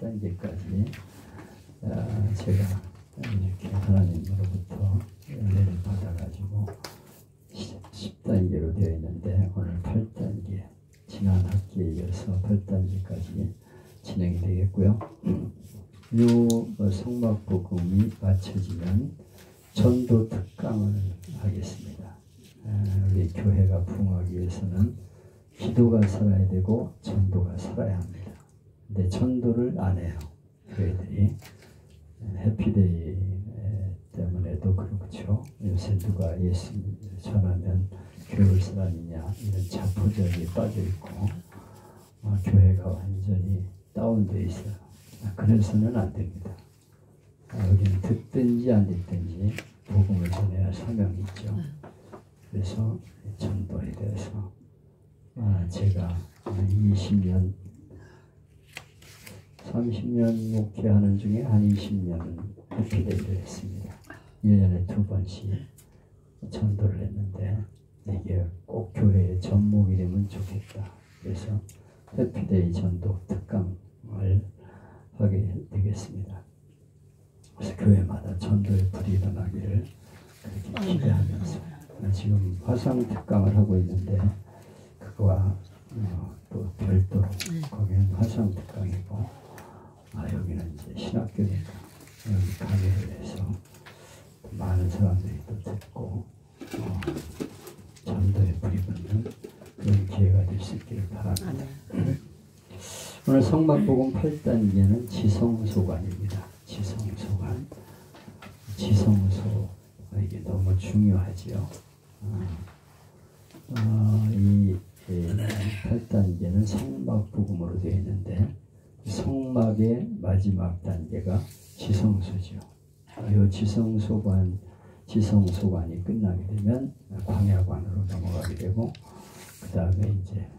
8단계까지 제가 이렇게 하나님으로부터 은혜를 받아가지고 10단계로 되어 있는데 오늘 8단계, 지난 학기에 이어서 8단계까지 진행이 되겠고요. 이 성막복음이 마쳐지면 전도 특강을 하겠습니다. 우리 교회가 부흥하기 위해서는 기도가 살아야 되고 전도가 살아야 합니다. 근데 전도를 안 해요. 교회들이. 해피데이 때문에도 그렇죠. 요새 누가 예수님을 전하면 교회 사람이냐 이런 자포자기에 빠져있고 교회가 완전히 다운되어 있어요. 그래서는 안 됩니다. 우리는 듣든지 안 듣든지 복음을 전해야 사명이 있죠. 그래서 전도에 대해서 제가 20년 30년 목회하는 중에 한 20년은 해피데이를 했습니다. 1년에 2번씩 전도를 했는데 이게 꼭 교회의 접목이 되면 좋겠다. 그래서 해피데이 전도 특강을 하게 되겠습니다. 그래서 교회마다 전도의 불이 일어나기를 그렇게 기대하면서 지금 화상 특강을 하고 있는데 그거와 또 별도로 거기는 화상 특강이고 여기는 이제 신학교니까 여기 강의를 해서 많은 사람들이 또 듣고 전도에 불이 붙는 그런 기회가 될 수 있기를 바랍니다. 오늘 성막복음 8단계는 지성소관입니다. 지성소관. 지성소 이게 너무 중요하지요. 이 8단계는 성막복음으로 되어 있는데 성막의 마지막 단계가 지성소죠. 이 지성소관이 끝나게 되면 광야관으로 넘어가게 되고 그 다음에 이제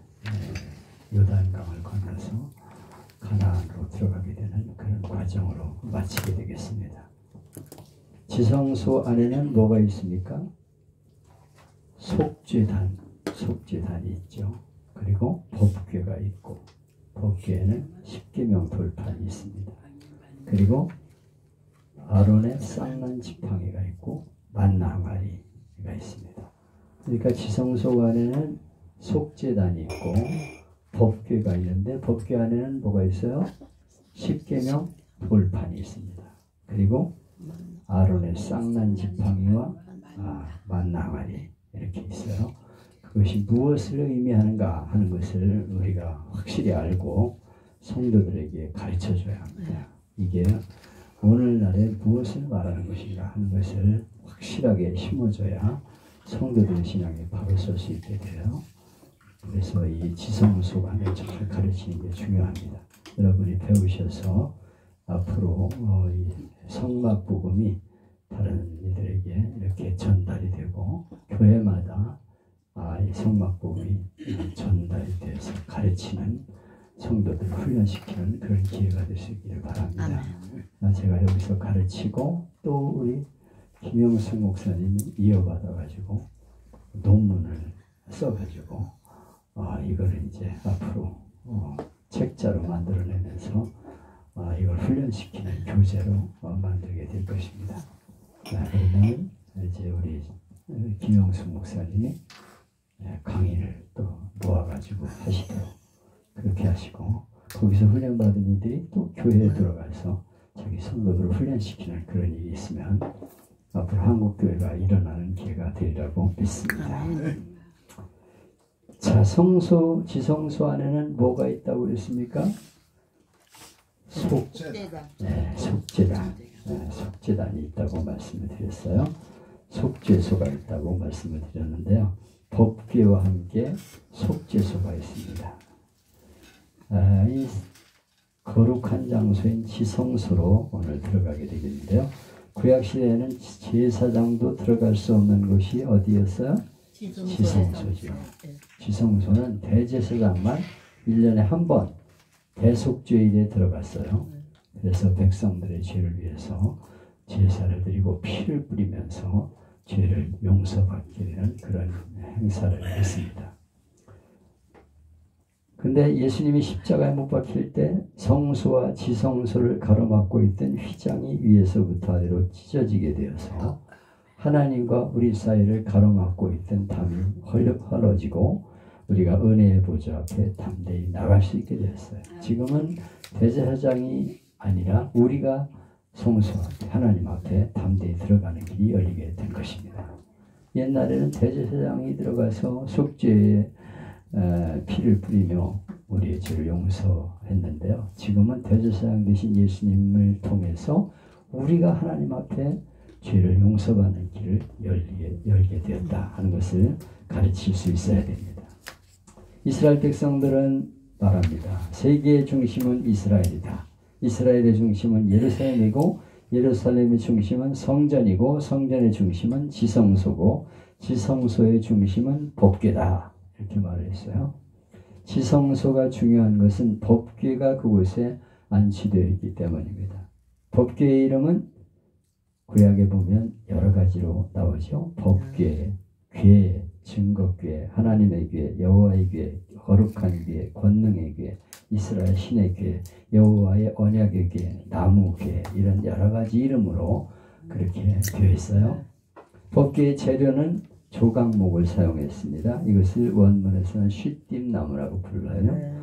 요단강을 건너서 가나안으로 들어가게 되는 그런 과정으로 마치게 되겠습니다. 지성소 안에는 뭐가 있습니까? 속죄단이 있죠. 그리고 법궤가 있고 법궤에는 십계명 돌판이 있습니다. 그리고 아론의 쌍난 지팡이가 있고 만나 항아리가 있습니다. 그러니까 지성소 안에는 속죄단이 있고 법궤가 있는데 법궤 안에는 뭐가 있어요? 십계명 돌판이 있습니다. 그리고 아론의 쌍난 지팡이와 만나 항아리 이렇게 있어요. 그것이 무엇을 의미하는가 하는 것을 우리가 확실히 알고 성도들에게 가르쳐줘야 합니다. 이게 오늘날에 무엇을 말하는 것인가 하는 것을 확실하게 심어줘야 성도들의 신앙에 바로 설 수 있게 돼요. 그래서 이 지성소관을 잘 가르치는 게 중요합니다. 여러분이 배우셔서 앞으로 이 성막복음이 다른 이들에게 이렇게 전달이 되고 교회마다 이 성막복음이 전달이 돼서 가르치는 성도들을 훈련시키는 그런 기회가 될 수 있기를 바랍니다. 제가 여기서 가르치고 또 우리 김영승 목사님이 이어받아가지고 논문을 써가지고 이거를 이제 앞으로 책자로 만들어내면서 이걸 훈련시키는 교재로 만들게 될 것입니다. 그러면 이제 우리 김영승 목사님이 강의를 또 모아가지고 하시도록 그렇게 하시고 거기서 훈련받은 이들이 또 교회에 들어가서 자기 성도들을 훈련시키는 그런 일이 있으면 앞으로 한국교회가 일어나는 기회가 되리라고 믿습니다. 자, 지성소 안에는 뭐가 있다고 그랬습니까? 속죄단이 있다고 말씀을 드렸어요. 속죄소가 있다고 말씀을 드렸는데요. 법궤와 함께 속죄소가 있습니다. 이 거룩한 장소인 지성소로 오늘 들어가게 되겠는데요. 구약시대에는 제사장도 들어갈 수 없는 곳이 어디였어요? 지성소죠. 지성소는 대제사장만 1년에 한 번 대속죄일에 들어갔어요. 그래서 백성들의 죄를 위해서 제사를 드리고 피를 뿌리면서 죄를 용서받게 되는 그런 행사를 했습니다. 근데 예수님이 십자가에 못 박힐 때 성소와 지성소를 가로막고 있던 휘장이 위에서부터 아래로 찢어지게 되어서 하나님과 우리 사이를 가로막고 있던 담이 헐어지고 우리가 은혜의 보좌 앞에 담대히 나갈 수 있게 되었어요. 지금은 대제사장이 아니라 우리가 성소 앞에 하나님 앞에 담대히 들어가는 길이 열리게 된 것입니다. 옛날에는 대제사장이 들어가서 속죄에 피를 뿌리며 우리의 죄를 용서했는데요. 지금은 대제사장 되신 예수님을 통해서 우리가 하나님 앞에 죄를 용서받는 길을 열게 되었다 하는 것을 가르칠 수 있어야 됩니다. 이스라엘 백성들은 말합니다. 세계의 중심은 이스라엘이다. 이스라엘의 중심은 예루살렘이고 예루살렘의 중심은 성전이고 성전의 중심은 지성소고 지성소의 중심은 법궤다. 이렇게 말을 했어요. 지성소가 중요한 것은 법궤가 그곳에 안치되어 있기 때문입니다. 법궤의 이름은 구약에 보면 여러 가지로 나오죠. 법궤, 궤, 증거궤, 하나님의 궤, 여호와의 궤, 거룩한 궤, 권능의 궤, 이스라엘 신의 궤, 여호와의 언약의 궤, 나무 궤, 이런 여러 가지 이름으로 그렇게 되어 있어요. 법궤의 재료는 조각목을 사용했습니다. 이것을 원문에서는 쉿딥나무라고 불러요.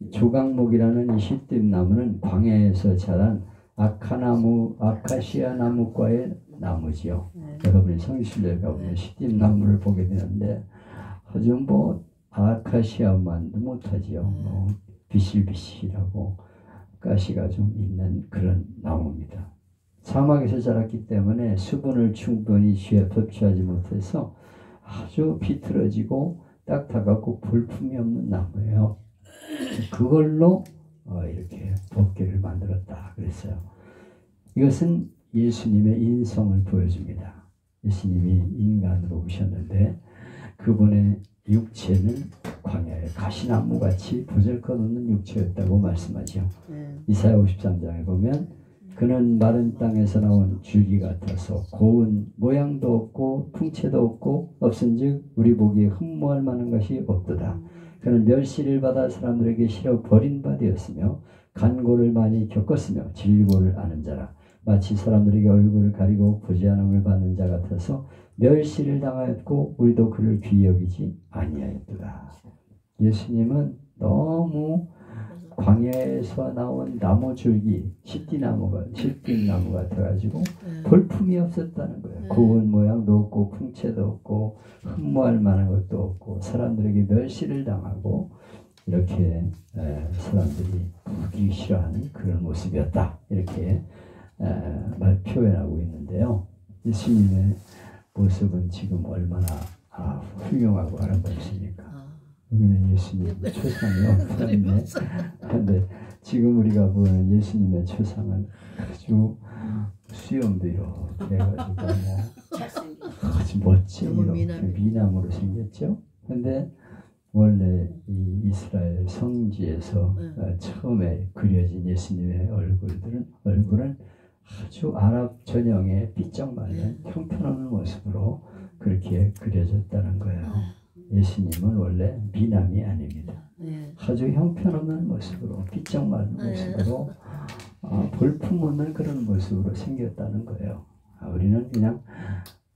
조각목이라는 이 쉿딥나무는 광야에서 자란 아카시아 나무과의 나무지요. 여러분이 성실에 가보면 쉿딥나무를 보게 되는데 아주 아카시아만도 못하지요. 비실비실하고 가시가 좀 있는 그런 나무입니다. 사막에서 자랐기 때문에 수분을 충분히 섭취하지 못해서 아주 비틀어지고 딱딱하고 볼품이 없는 나무예요. 그걸로 이렇게 법궤를 만들었다 그랬어요. 이것은 예수님의 인성을 보여줍니다. 예수님이 인간으로 오셨는데 그분의 육체는 광야의 가시나무같이 보잘것없는 육체였다고 말씀하죠. 이사야 53장에 보면 그는 마른 땅에서 나온 줄기 같아서 고운 모양도 없고 풍채도 없고 없은즉 우리 보기에 흠모할 만한 것이 없도다. 그는 멸시를 받아 사람들에게 실어 버린 바 되었으며 간고를 많이 겪었으며 질고를 아는 자라. 마치 사람들에게 얼굴을 가리고 보지 않음을 받는 자 같아서 멸시를 당하였고 우리도 그를 귀히 여기지 아니하였도다. 예수님은 너무 광야에서 나온 나무줄기, 싯띠나무 같아가지고 볼품이 없었다는 거예요. 고운 모양도 없고 풍채도 없고 흠모할 만한 것도 없고 사람들에게 멸시를 당하고 이렇게 사람들이 보기 싫어하는 그런 모습이었다. 이렇게 표현하고 있는데요. 예수님의 모습은 지금 얼마나 훌륭하고 아름답습니까? 여기는 예수님 초상이 없었네. 그런데 지금 우리가 보는 예수님의 초상은 아주 수염도 이렇게 해가지고 아주 멋진 이렇게 미남으로 생겼죠. 그런데 원래 이 이스라엘 성지에서 처음에 그려진 예수님의 얼굴은 아주 아랍 전형의 삐쩍 말른 형편없는 모습으로 그렇게 그려졌다는 거예요. 예수님은 원래 미남이 아닙니다. 아주 형편없는 모습으로 삐쩍 마른 모습으로 볼품 없는 그런 모습으로 생겼다는 거예요. 우리는 그냥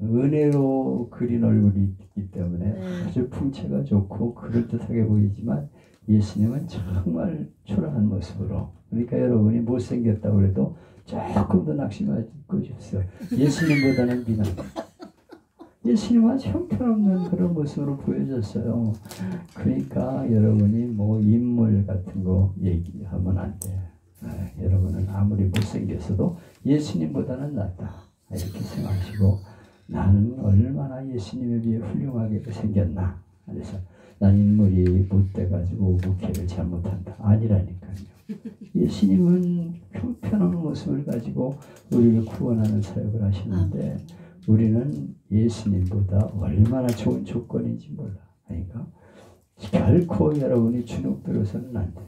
은혜로 그린 얼굴이 있기 때문에 아주 풍채가 좋고 그럴듯하게 보이지만 예수님은 정말 초라한 모습으로, 그러니까 여러분이 못생겼다고 해도 조금 더 낙심하지 마십시오. 예수님보다는 미남. 예수님은 아주 형편없는 그런 모습으로 보여졌어요. 그러니까 여러분이 뭐 인물 같은 거 얘기하면 안 돼. 여러분은 아무리 못생겼어도 예수님보다는 낫다. 이렇게 생각하시고 나는 얼마나 예수님에 비해 훌륭하게 생겼나. 그래서 난 인물이 못돼가지고 목회를 잘못한다. 아니라니까요. 예수님은 형편없는 모습을 가지고 우리를 구원하는 사역을 하시는데 우리는 예수님보다 얼마나 좋은 조건인지 몰라. 그러니까 결코 여러분이 주눅들어서는 안 돼.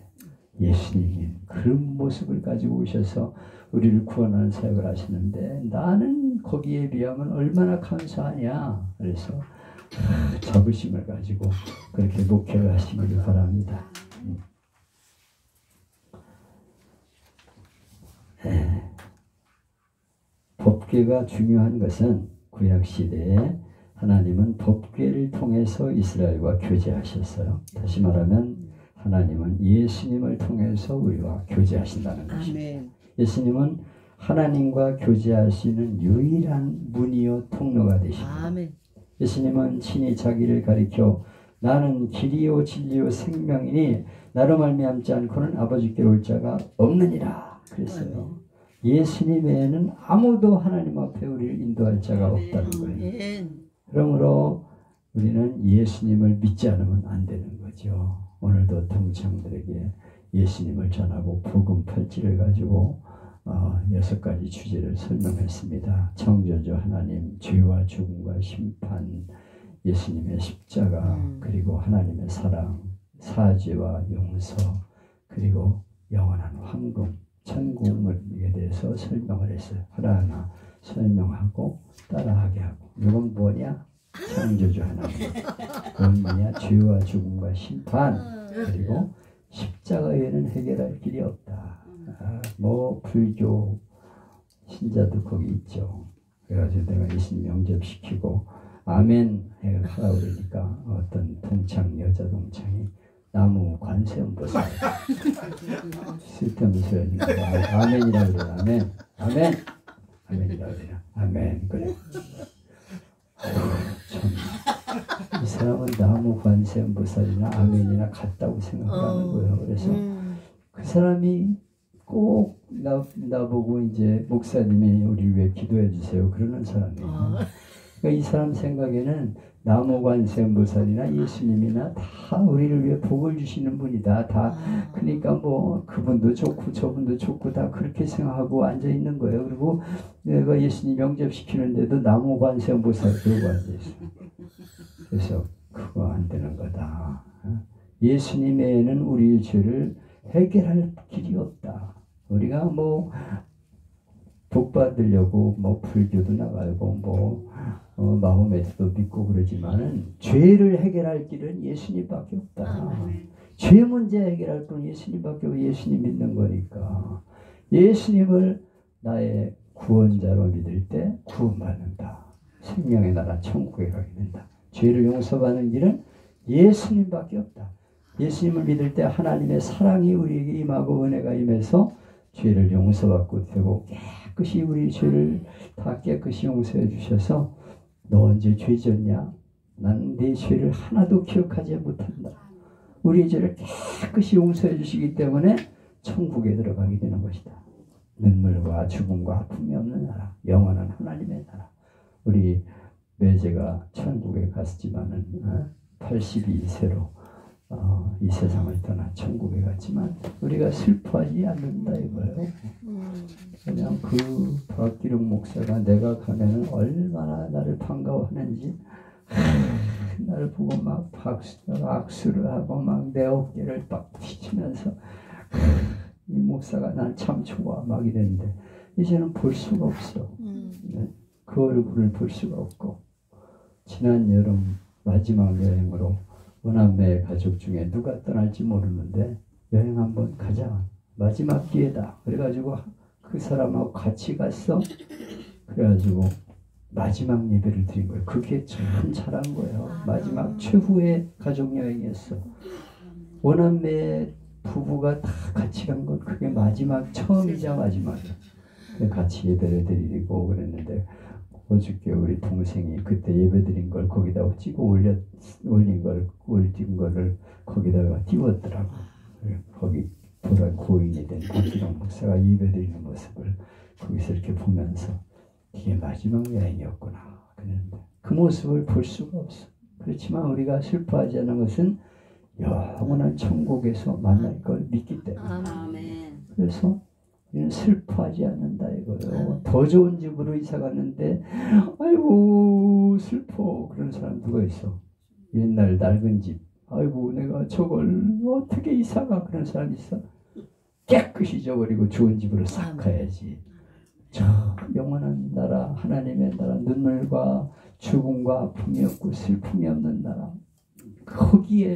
예수님이 그런 모습을 가지고 오셔서 우리를 구원하는 사역을 하시는데 나는 거기에 비하면 얼마나 감사하냐. 그래서 자부심을 가지고 그렇게 목회를 하시기를 바랍니다. 법궤가 중요한 것은 구약시대에 하나님은 법궤를 통해서 이스라엘과 교제하셨어요. 다시 말하면 하나님은 예수님을 통해서 우리와 교제하신다는 것입니다. 예수님은 하나님과 교제할 수 있는 유일한 문이요 통로가 되십니다. 예수님은 친히 자기를 가리켜 나는 길이요 진리요 생명이니 나로 말미암지 않고는 아버지께로 올 자가 없느니라 그랬어요. 예수님 외에는 아무도 하나님 앞에 우리를 인도할 자가 없다는 거예요. 그러므로 우리는 예수님을 믿지 않으면 안 되는 거죠. 오늘도 동창들에게 예수님을 전하고 복음 팔찌를 가지고 6가지 주제를 설명했습니다. 창조주 하나님, 죄와 죽음과 심판, 예수님의 십자가, 그리고 하나님의 사랑, 사죄와 용서, 그리고 영원한 황금, 천국에 대해서 설명을 했어요. 하나하나 설명하고 따라하게 하고. 이건 뭐냐? 창조주 하나님. 그건 뭐냐? 죄와 죽음과 심판, 그리고 십자가 외에는 해결할 길이 없다. 뭐 불교 신자도 거기 있죠. 그래가지고 내가 예수님 영접시키고 아멘 하라고 그러니까 어떤 동창, 여자 동창이 나무 관세음보살 쓸데없는 소리 아멘이라고 그래요. 아멘, 아멘, 아멘이라고 그래요. 아멘. 그래. 참, 이 사람은 나무 관세음보살이나 아멘이나 같다고 생각하는 거예요. 그래서 그 사람이 꼭 나보고 이제 목사님이 우리를 위해 기도해 주세요 그러는 사람이에요. 그러니까 이 사람 생각에는 나무 관세음보살이나 예수님이나 다 우리를 위해 복을 주시는 분이다. 다 그러니까 뭐 그분도 좋고 저분도 좋고 다 그렇게 생각하고 앉아 있는 거예요. 그리고 내가 예수님 영접시키는데도 나무 관세음보살 그러고 앉아 있어요. 그래서 그거 안 되는 거다. 예수님 외에는 우리의 죄를 해결할 길이 없다. 우리가 뭐 복 받으려고 뭐 불교도 나가고 뭐 마호메트도 믿고 그러지만은 죄를 해결할 길은 예수님밖에 없다. 죄 문제 해결할 건 예수님밖에 없고 예수님 믿는 거니까 예수님을 나의 구원자로 믿을 때 구원받는다. 생명의 나라 천국에 가게 된다. 죄를 용서받는 길은 예수님밖에 없다. 예수님을 믿을 때 하나님의 사랑이 우리에게 임하고 은혜가 임해서 죄를 용서받고 되고 깨끗이 우리 죄를 다 깨끗이 용서해 주셔서 너 언제 죄 졌냐? 난 내 죄를 하나도 기억하지 못한다. 우리의 죄를 깨끗이 용서해 주시기 때문에 천국에 들어가게 되는 것이다. 눈물과 죽음과 아픔이 없는 나라, 영원한 하나님의 나라. 우리 매제가 천국에 갔지만은 82세로 이 세상을 떠나 천국에 갔지만 우리가 슬퍼하지 않는다 이거예요. 그냥 그 박기룡 목사가 내가 가면은 얼마나 나를 반가워하는지 나를 보고 막 악수를 하고 막 내 어깨를 막 휘치면서 이 목사가 난 참 좋아 막 이랬는데 이제는 볼 수가 없어. 그 얼굴을 볼 수가 없고 지난 여름 마지막 여행으로 원남매 가족 중에 누가 떠날지 모르는데 여행 한번 가자. 마지막 기회다. 그래가지고 그 사람하고 같이 갔어. 그래가지고 마지막 예배를 드린 거예요. 그게 참 잘한 거예요. 마지막 최후의 가족 여행이었어. 원남매 부부가 다 같이 간 건 그게 마지막 처음이자 마지막이야. 같이 예배를 드리고 그랬는데 어저께 우리 동생이 그때 예배드린 걸 거기다가 찍어 올린 거를 거기다가 띄웠더라고. 거기 보다 고인이 된 박기룡 목사가 예배드리는 모습을 거기서 이렇게 보면서 이게 마지막 여행이었구나 그랬는데 그 모습을 볼 수가 없어. 그렇지만 우리가 슬퍼하지 않은 것은 영원한 천국에서 만날 걸 믿기 때문에. 그래서 우리는 슬퍼하지 않는다 이거예요. 더 좋은 집으로 이사 갔는데 아이고 슬퍼 그런 사람 누가 있어? 옛날 낡은 집 아이고 내가 저걸 어떻게 이사가 그런 사람 있어? 깨끗이 잊어버리고 좋은 집으로 싹 가야지. 저 영원한 나라 하나님의 나라 눈물과 죽음과 아픔이 없고 슬픔이 없는 나라 거기에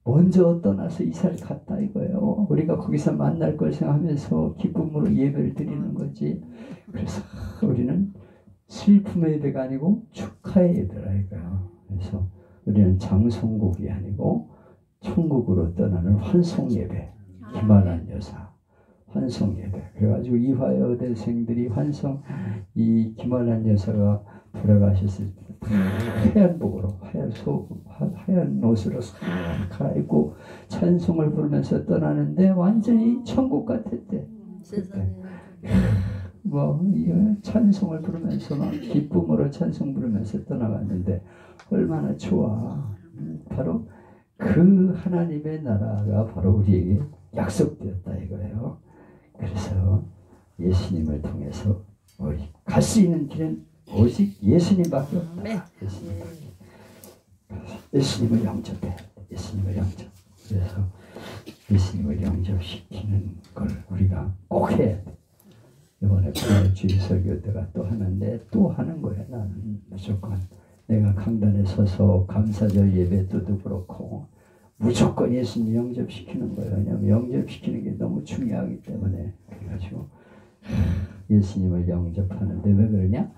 먼저 떠나서 이사를 갔다 이거예요. 우리가 거기서 만날 걸 생각하면서 기쁨으로 예배를 드리는 거지. 그래서 우리는 슬픔의 예배가 아니고 축하의 예배라 이거예요. 그래서 우리는 장송곡이 아니고 천국으로 떠나는 환송 예배. 김한한 여사 환송 예배. 그래가지고 이화여대생들이 이 김한한 여사가 돌아가셨을 때 하얀복으로 하얀 옷으로 갈아입고 찬송을 부르면서 떠나는데 완전히 천국 같았대. 찬송을 부르면서 막 기쁨으로 찬송 부르면서 떠나갔는데 얼마나 좋아. 바로 그 하나님의 나라가 바로 우리에게 약속되었다 이거예요. 그래서 예수님을 통해서 갈 수 있는 길은 오직 예수님밖에 없다. 예수님을 영접해. 예수님을 영접. 그래서 예수님을 영접시키는 걸 우리가 꼭 해야 돼. 이번에 주일 설교 때가 또 하는데 또 하는 거야. 나는 무조건 내가 강단에 서서 감사절 예배 때도 그렇고 무조건 예수님 영접시키는 거예요. 왜냐하면 영접시키는 게 너무 중요하기 때문에. 그래가지고 예수님을 영접하는데 왜 그러냐?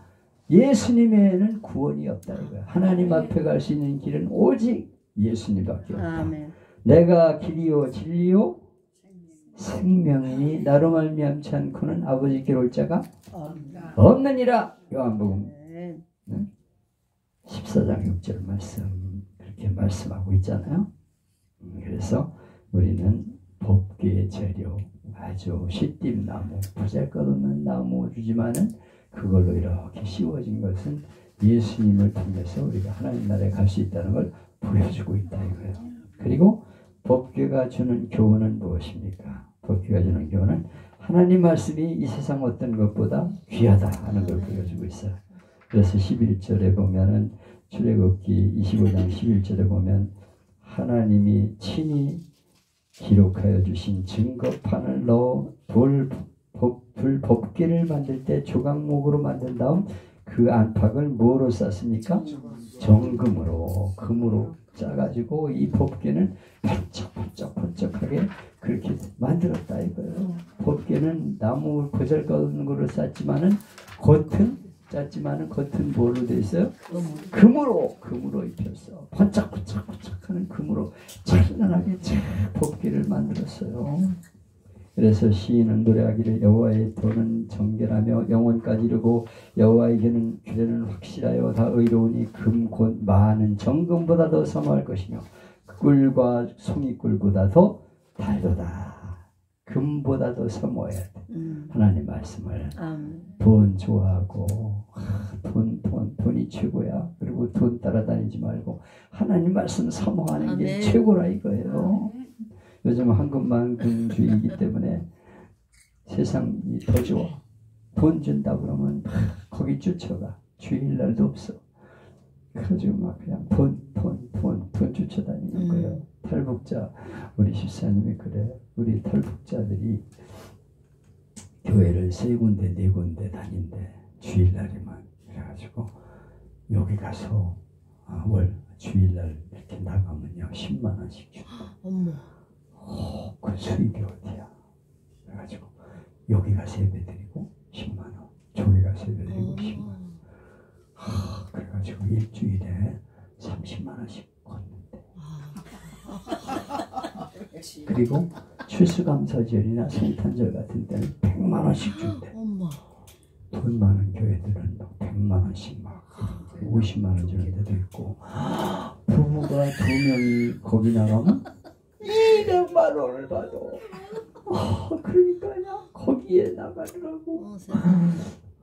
예수님에는 구원이 없다 이거야. 하나님 앞에 갈 수 있는 길은 오직 예수님밖에 없다. 아멘. 내가 길이요 진리요 생명이니 나로 말미암지 않고는 아버지께 올 자가 없느니라. 요한복음 14장 6절 말씀 그렇게 말씀하고 있잖아요. 그래서 우리는 법궤의 재료 아주 시띠나무 보잘것없는 나무지만은 그걸로 이렇게 씌워진 것은 예수님을 통해서 우리가 하나님 나라에 갈 수 있다는 걸 보여주고 있다 이거예요. 그리고 법궤가 주는 교훈은 무엇입니까? 법궤가 주는 교훈은 하나님 말씀이 이 세상 어떤 것보다 귀하다 하는 걸 보여주고 있어요. 그래서 11절에 보면은 출애굽기 25장 11절에 보면 하나님이 친히 기록하여 주신 증거판을 넣어 법궤를 만들 때 조각목으로 만든 다음 그 안팎을 뭐로 쌌습니까? 정금으로 금으로 짜가지고 이 법궤는 번쩍번쩍하게 그렇게 만들었다 이거예요. 법궤는 나무 보잘것없는 거로 쌌지만은 겉은 뭐로 돼 있어요? 금으로 입혔어. 번쩍번쩍하는 금으로 찬란하게 법궤를 만들었어요. 그래서 시인은 노래하기를 여호와의 도는 정결하며 영원까지 이르고 여호와에게는 규례는 확실하여 다 의로우니 금 곧 많은 정금보다 더 사모할 것이며 꿀과 송이꿀보다 더 달도다. 금보다 더 사모해야 돼. 하나님 말씀을. 돈 좋아하고 돈이 최고야. 그리고 돈 따라다니지 말고 하나님 말씀 사모하는 게 최고라 이거예요. 요즘 황금만금주의이기 때문에 세상이 더 좋아. 돈 준다 그러면 거기 쫓아가. 주일날도 없어. 그래가지고 막 그냥 돈 쫓아다니는 거예요. 탈북자 우리 집사님이 그래. 우리 탈북자들이 교회를 3군데 4군데 다닌대. 주일날에만. 그래가지고 여기 가서 주일날 이렇게 나가면요 10만 원씩 준다. 그 수익이 어디야? 그래가지고 여기 가서 예배드리고 10만 원, 저기 가서 예배드리고 10만 원. 그래가지고 일주일에 30만 원씩 걷는데. 그리고 추수감사절이나 성탄절 같은 때는 100만 원씩 준대. 돈 많은 교회들은 막 100만 원씩 막 50만 원 주는 데도 있고, 부부가 2명이 거기 나가면 200만 원을 받아. 그러니까요. 거기에 나가더라고.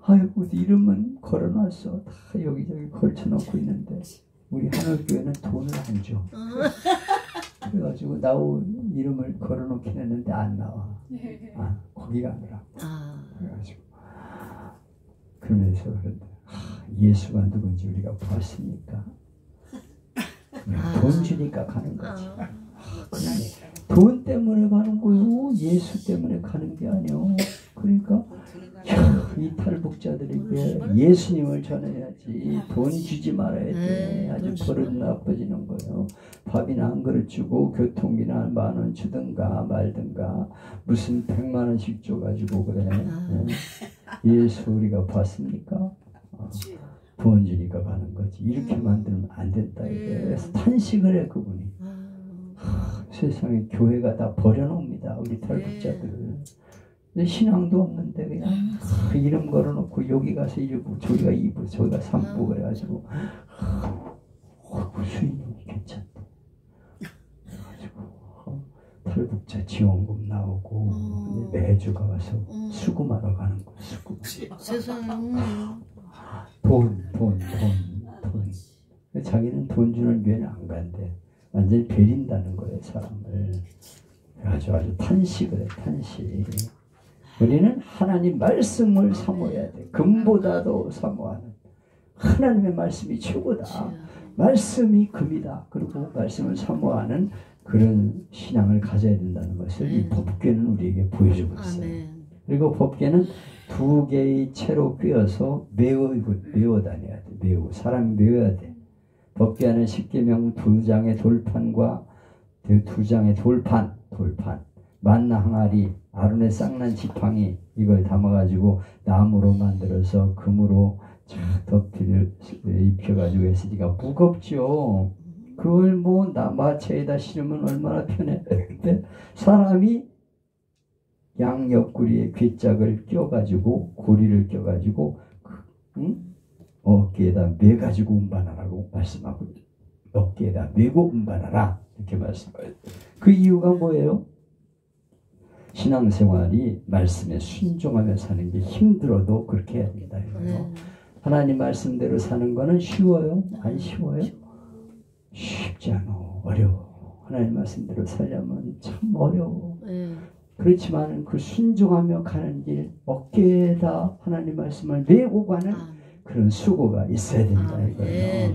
아이고, 이름은 걸어놨어. 다 여기저기 걸쳐놓고 있는데 우리 하늘교회는 돈을 안 줘. 그래가지고 나온 이름을 걸어놓긴 했는데 안 나와. 거기 가느라고. 그래가지고 그러면서 그런데 예수가 누군지 우리가 봤으니까 돈 주니까 가는 거지. 그냥 돈 때문에 가는 거요. 예수 때문에 가는 게 아니요. 그러니까 이 탈북자들에게 예수님을 전해야지. 돈 주지 말아야 돼. 아주 버릇 나빠지는 거예요. 밥이나 한 그릇 주고 교통비나 10,000원 주든가 말든가 무슨 100만원씩 줘가지고 그래. 예수 우리가 봤습니까? 돈 주니까 가는 거지. 이렇게 만들면 안 된다 이거예요. 그래서 탄식을 해 그분이. 세상에 교회가 다 버려놓습니다. 우리 탈북자들. 신앙도 없는데 그냥 이름 걸어놓고 여기 가서 1부 저기가 2부 저기가 3부 그래가지고 수익이 괜찮대. 그래가지고 탈북자 지원금 나오고 매주 가서 수금하러 가는 거야. 수금. 세상에. 돈. 자기는 돈 주는 교회는 안 간대. 완전히 베린다는 거예요, 사람을. 아주 탄식을 해, 탄식. 우리는 하나님 말씀을 사모해야 돼. 금보다도 사모하는. 하나님의 말씀이 최고다. 말씀이 금이다. 그리고 말씀을 사모하는 그런 신앙을 가져야 된다는 것을 이 법궤는 우리에게 보여주고 있어요. 그리고 법궤는 2개의 채로 꿰어서 메워 다녀야 돼. 사람이 메워야 돼. 법궤 안에 10계명 2장의 돌판과 2장의 돌판, 만나 항아리, 아론의 쌍난 지팡이 이걸 담아가지고 나무로 만들어서 금으로 덮이를 입혀가지고 했으니까 무겁죠. 그걸 뭐 마차에다 실으면 얼마나 편해. 근데 사람이 양 옆구리에 괴짝을 껴가지고 고리를 껴가지고 어깨에다 매가지고 운반하라고 말씀하고 어깨에다 매고 운반하라 이렇게 말씀해요. 그 이유가 뭐예요? 신앙생활이 말씀에 순종하며 사는 게 힘들어도 그렇게 해야 된다. 하나님 말씀대로 사는 거는 쉬워요? 안 쉬워요? 쉽지 않아. 어려워. 하나님 말씀대로 살려면 참 어려워. 그렇지만 그 순종하며 가는 길 어깨에다 하나님 말씀을 메고 가는 그런 수고가 있어야 된다 이거예요.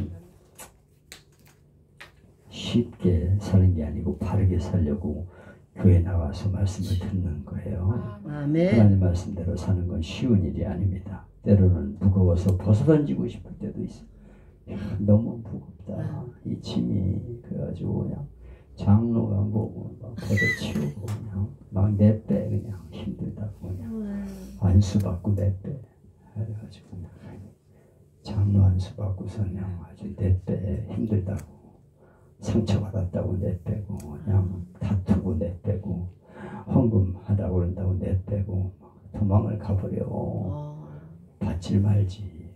쉽게 사는 게 아니고 바르게 살려고 교회 나와서 말씀을 듣는 거예요. 하나님 말씀대로 사는 건 쉬운 일이 아닙니다. 때로는 무거워서 벗어던지고 싶을 때도 있어요. 너무 무겁다. 이 짐이 그래가지고 그냥 장로가 보고 막 걷어치우고 그냥 막 내빼 그냥 힘들다고 그냥 안수받고 내빼 그래가지고 그냥 장로 안수받고서 그냥 아주 내빼 힘들다고 상처받았다고 내빼고 그냥 다투고 내빼고 헌금하다고 그런다고 내빼고 도망을 가버려. 받질 말지.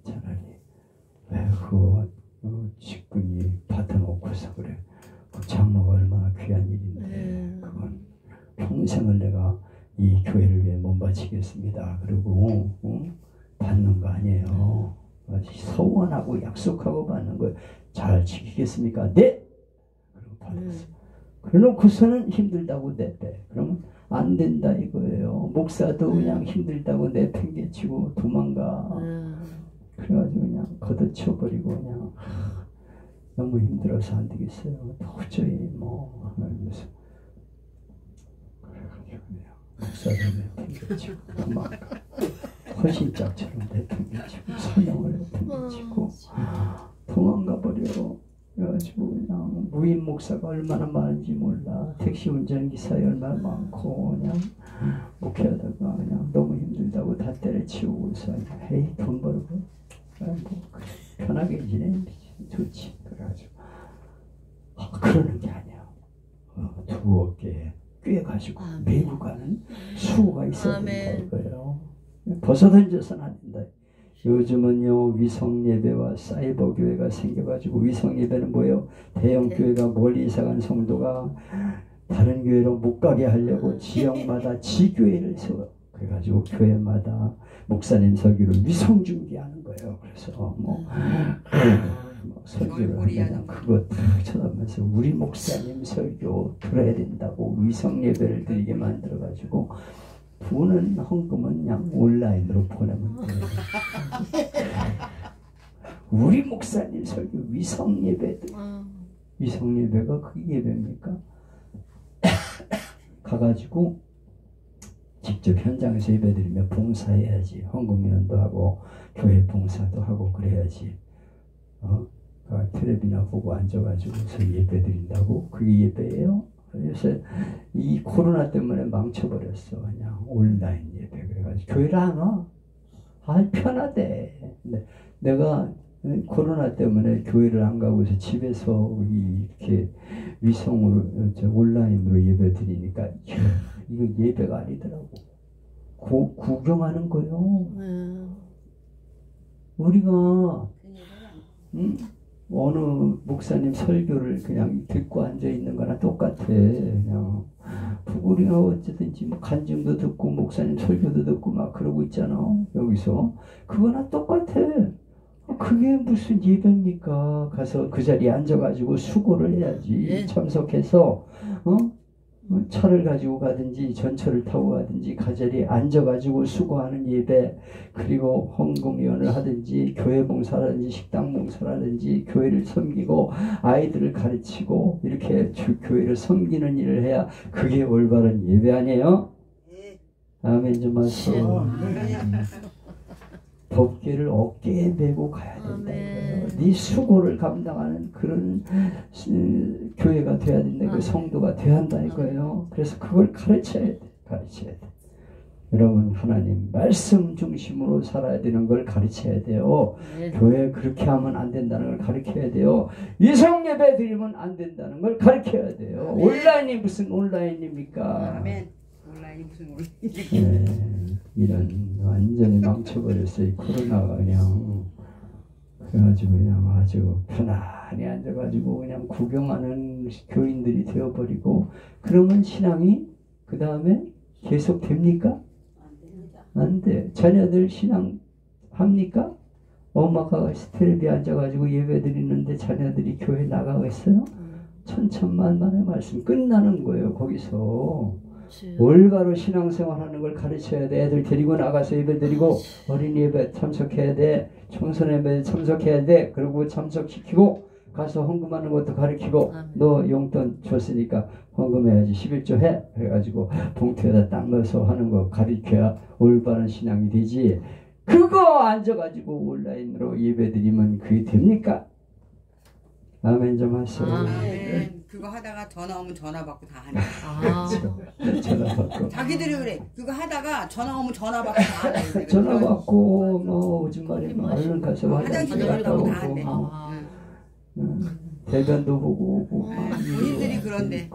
차라리 왜 그 직분이 받아놓고서 그래. 그 장로가 얼마나 귀한 일인데 그건 평생을 내가 이 교회를 위해 몸바치겠습니다. 그리고 받는 거 아니에요. 서원하고 약속하고 받는 거 잘 지키겠습니까? 네! 그리고 받았어. 그래놓고서는 힘들다고 내빼. 그러면 안 된다 이거예요. 목사도 그냥 힘들다고 내팽개치고 도망가. 그래가지고 그냥 걷어치워버리고 그냥 너무 힘들어서 안 되겠어요. 도저히 뭐 하면서 그래가지고 그냥 목사도 내팽개치고 도망가. 헌신짝처럼 내팽개치고 선영을 내팽개치고 도망가 버려. 그래가지고 그냥 무인 목사가 얼마나 많은지 몰라. 택시 운전기사에 얼마나 많고 그냥 목회하다가 그냥 너무 힘들다고 다 때려치우고서 에이 돈 벌고 뭐 편하게 지내 좋지. 그래가지고 그러는 게 아니야. 두 어깨에 꿰가지고 메고 가는 수고가 있어야 된다 이거예요. 벗어던져서는 안 된다. 요즘은요 위성예배와 사이버 교회가 생겨가지고 위성예배는 뭐예요? 대형 교회가 멀리 이사간 성도가 다른 교회로 못 가게 하려고 지역마다 지교회를 세워. 그래가지고 교회마다 목사님 설교를 위성 중계하는 거예요. 그래서 뭐 설교를 하면 그거 다 쳐다보면서 우리 목사님 설교 들어야 된다고 위성 예배를 드리게 만들어가지고 부는 헌금은 그냥 온라인으로 보내면 돼요. 우리 목사님 설교 위성 예배 위성 예배가 그게 예배입니까? 가가지고 직접 현장에서 예배드리면 봉사해야지. 헌금위원도 하고 교회 봉사도 하고 그래야지. 텔레비나 보고 앉아가지고서 예배드린다고? 그게 예배예요? 그래서 이 코로나 때문에 망쳐버렸어. 그냥 온라인 예배. 그래가지고 교회를 안 와. 편하대. 근데 내가 코로나 때문에 교회를 안 가고 해서 집에서 이렇게 위성으로 온라인으로 예배 드리니까 이거 예배가 아니더라고. 구경하는 거요. 우리가 어느 목사님 설교를 그냥 듣고 앉아 있는 거나 똑같아. 그냥 우리가 어쨌든지 뭐 간증도 듣고 목사님 설교도 듣고 막 그러고 있잖아. 여기서 그거나 똑같아. 그게 무슨 예배입니까? 가서 그 자리에 앉아가지고 수고를 해야지. 참석해서 차를 가지고 가든지 전철을 타고 가든지 그 자리에 앉아가지고 수고하는 예배, 그리고 헌금위원을 하든지 교회 봉사라든지 식당 봉사라든지 교회를 섬기고 아이들을 가르치고 이렇게 교회를 섬기는 일을 해야 그게 올바른 예배 아니에요? 아멘 좀 하세요. 법궤를 어깨에 메고 가야 된다는 거예요. 네 수고를 감당하는 그런 교회가 돼야 된다. 그 성도가 돼야 한다는 거예요. 그래서 그걸 가르쳐야 돼. 가르쳐야 돼. 여러분 하나님 말씀 중심으로 살아야 되는 걸 가르쳐야 돼요. 교회 그렇게 하면 안 된다는 걸 가르쳐야 돼요. 이성 예배 드리면 안 된다는 걸 가르쳐야 돼요. 온라인이 무슨 온라인입니까? 아멘. 온라인이 무슨 온라인? 이런 완전히 망쳐버렸어요. 코로나가 그냥. 그래가지고 그냥 아주 편안히 앉아가지고 그냥 구경하는 교인들이 되어버리고, 그러면 신앙이 그 다음에 계속 됩니까? 안 돼. 자녀들 신앙 합니까? 엄마가 텔레비에 앉아가지고 예배 드리는데 자녀들이 교회 나가겠어요? 천천만만의 말씀 끝나는 거예요. 거기서 올바로 신앙생활하는 걸 가르쳐야 돼. 애들 데리고 나가서 예배 드리고 어린이 예배 참석해야 돼. 청소년 예배 참석해야 돼. 그리고 참석시키고 가서 헌금하는 것도 가르치고, 너 용돈 줬으니까 헌금해야지, 11조 해. 그래가지고 봉투에다 딱 넣어서 하는 거 가르쳐야 올바른 신앙이 되지. 그거 앉아가지고 온라인으로 예배 드리면 그게 됩니까? 아멘 좀 하세요. 그거 하다가 전화 오면 전화 받고 다 하네. 그렇죠. 전화 받고. 자기들이 그래. 그거 하다가 전화 오면 전화 받고 다 하네. 전화 받고 뭐 오줌 마리면 얼른 가서 화장실 갔다 오고 대변도 보고 오고 본인들이 그런데.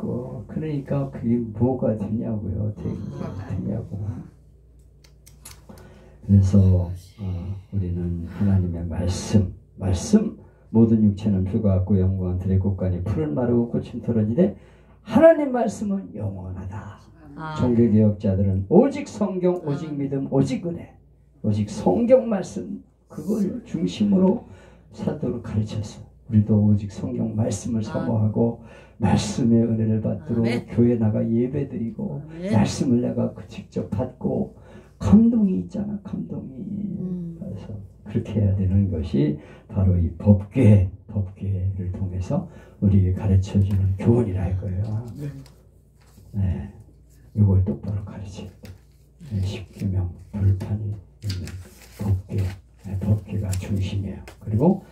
그러니까 그게 뭐가 되냐고요. 되냐고. 그래서 우리는 하나님의 말씀 모든 육체는 풀과 같고 영광은 들의 꽃가니 풀은 마르고 꽃은 떨어지되 하나님 말씀은 영원하다. 종교개혁자들은 오직 성경, 오직 믿음, 오직 은혜, 오직 성경 말씀 그걸 중심으로 살도록 가르쳤어. 우리도 오직 성경 말씀을 사모하고 말씀의 은혜를 받도록 교회 나가 예배드리고 말씀을 내가 직접 받고 감동이 있잖아. 감동이. 그래서 그렇게 해야 되는 것이 바로 이 법궤를 통해서 우리에게 가르쳐주는 교훈이라 이거예요. 네, 이걸 똑바로 가르쳐야 돼. 십계명 불판이 있는 법궤가 중심이에요. 그리고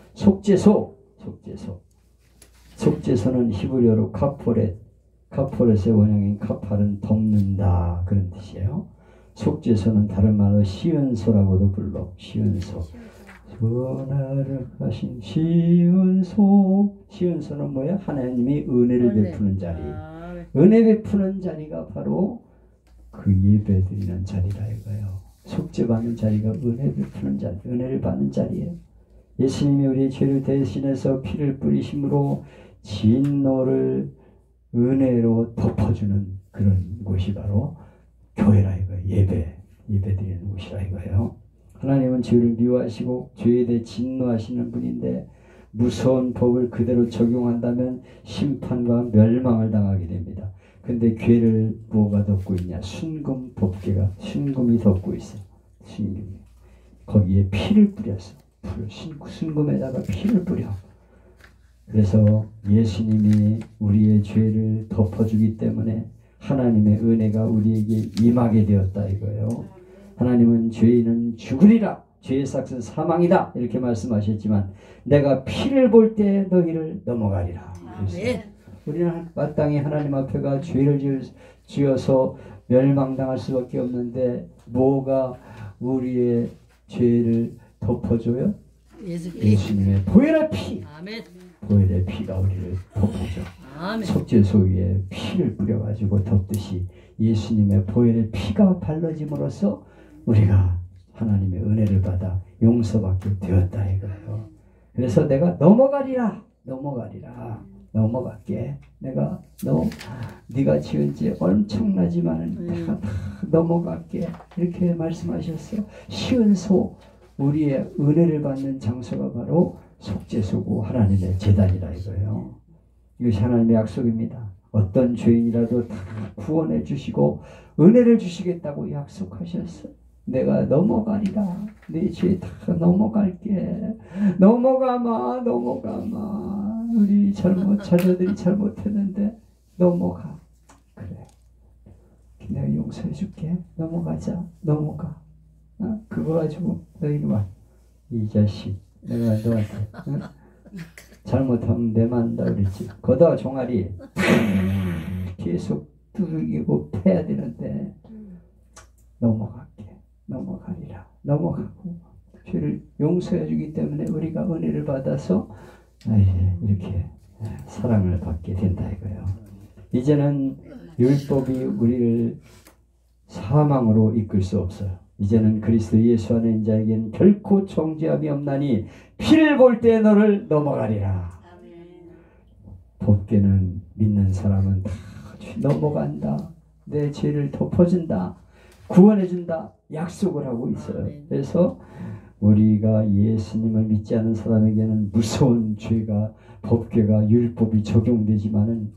속죄소는 히브리어로 카포렛의 원형인 카팔은 덮는다 그런 뜻이에요. 속죄소는 다른 말로 시은소라고도 불러. 시은소. 전하를 하신 시은소는 뭐야? 하나님이 은혜를 베푸는 자리. 은혜 베푸는 자리가 바로 그 예배 드리는 자리라 이거예요. 속죄받는 자리가 은혜 베푸는 자리, 은혜를 받는 자리예요. 예수님이 우리의 죄를 대신해서 피를 뿌리심으로 진노를 은혜로 덮어주는 그런 곳이 바로 교회라 이거예요. 예배 드리는 곳이라 이거예요. 하나님은 죄를 미워하시고 죄에 대해 진노하시는 분인데 무서운 법을 그대로 적용한다면 심판과 멸망을 당하게 됩니다. 근데 죄를 뭐가 덮고 있냐? 순금 법궤가 순금이 덮고 있어. 순금이. 거기에 피를 뿌렸어. 순금에다가 피를 뿌려. 그래서 예수님이 우리의 죄를 덮어주기 때문에 하나님의 은혜가 우리에게 임하게 되었다 이거예요. 하나님은 죄인은 죽으리라, 죄의 삭은 사망이다 이렇게 말씀하셨지만 내가 피를 볼 때 너희를 넘어가리라. 우리는 마땅히 하나님 앞에가 죄를 지어서 멸망당할 수밖에 없는데 뭐가 우리의 죄를 덮어줘요? 예수님의 보혈의 피. 보혈의 피가 우리를 덮어줘. 속죄소 위에 피를 뿌려가지고 덮듯이 예수님의 보혈의 피가 발라짐으로써 우리가 하나님의 은혜를 받아 용서받게 되었다 이거예요. 그래서 내가 넘어가리라, 넘어갈게. 내가 네가 지은 죄 엄청나지만은 다 넘어갈게 이렇게 말씀하셨어. 시은소, 우리의 은혜를 받는 장소가 바로 속죄소고 하나님의 제단이라 이거예요. 이것이 하나님의 약속입니다. 어떤 죄인이라도 다 구원해 주시고 은혜를 주시겠다고 약속하셨어. 내가 넘어가리라. 내 죄 다 넘어갈게. 넘어가마. 우리 자녀들이 잘못했는데 넘어가. 그래. 내가 용서해 줄게. 넘어가자. 넘어가. 그거 가지고 너희는 와. 이 자식. 내가 너한테 잘못하면 내 맞는다 그랬지. 거다 종아리 계속 두들기고 패야 되는데 넘어가리라. 넘어가고 죄를 용서해 주기 때문에 우리가 은혜를 받아서 이렇게 사랑을 받게 된다 이거예요. 이제는 율법이 우리를 사망으로 이끌 수 없어요. 이제는 그리스도 예수 안에 있는 자에게는 결코 정죄함이 없나니 피를 볼 때 너를 넘어가리라. 법궤는 믿는 사람은 다 넘어간다. 내 죄를 덮어준다. 구원해준다. 약속을 하고 있어요. 그래서 우리가 예수님을 믿지 않은 사람에게는 무서운 죄가, 법궤가, 율법이 적용되지만은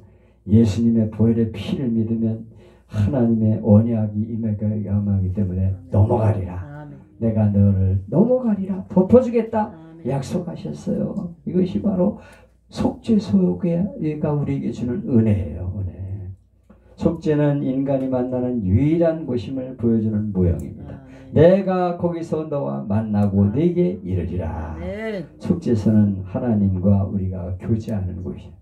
예수님의 보혈의 피를 믿으면 하나님의 언약이 임하기 때문에 넘어가리라. 내가 너를 넘어가리라. 덮어주겠다. 약속하셨어요. 이것이 바로 속죄소가 우리에게 주는 은혜예요. 은혜. 속죄는 인간이 만나는 유일한 곳임을 보여주는 모형입니다. 내가 거기서 너와 만나고 네게 이르리라. 속죄소는 하나님과 우리가 교제하는 곳이에요.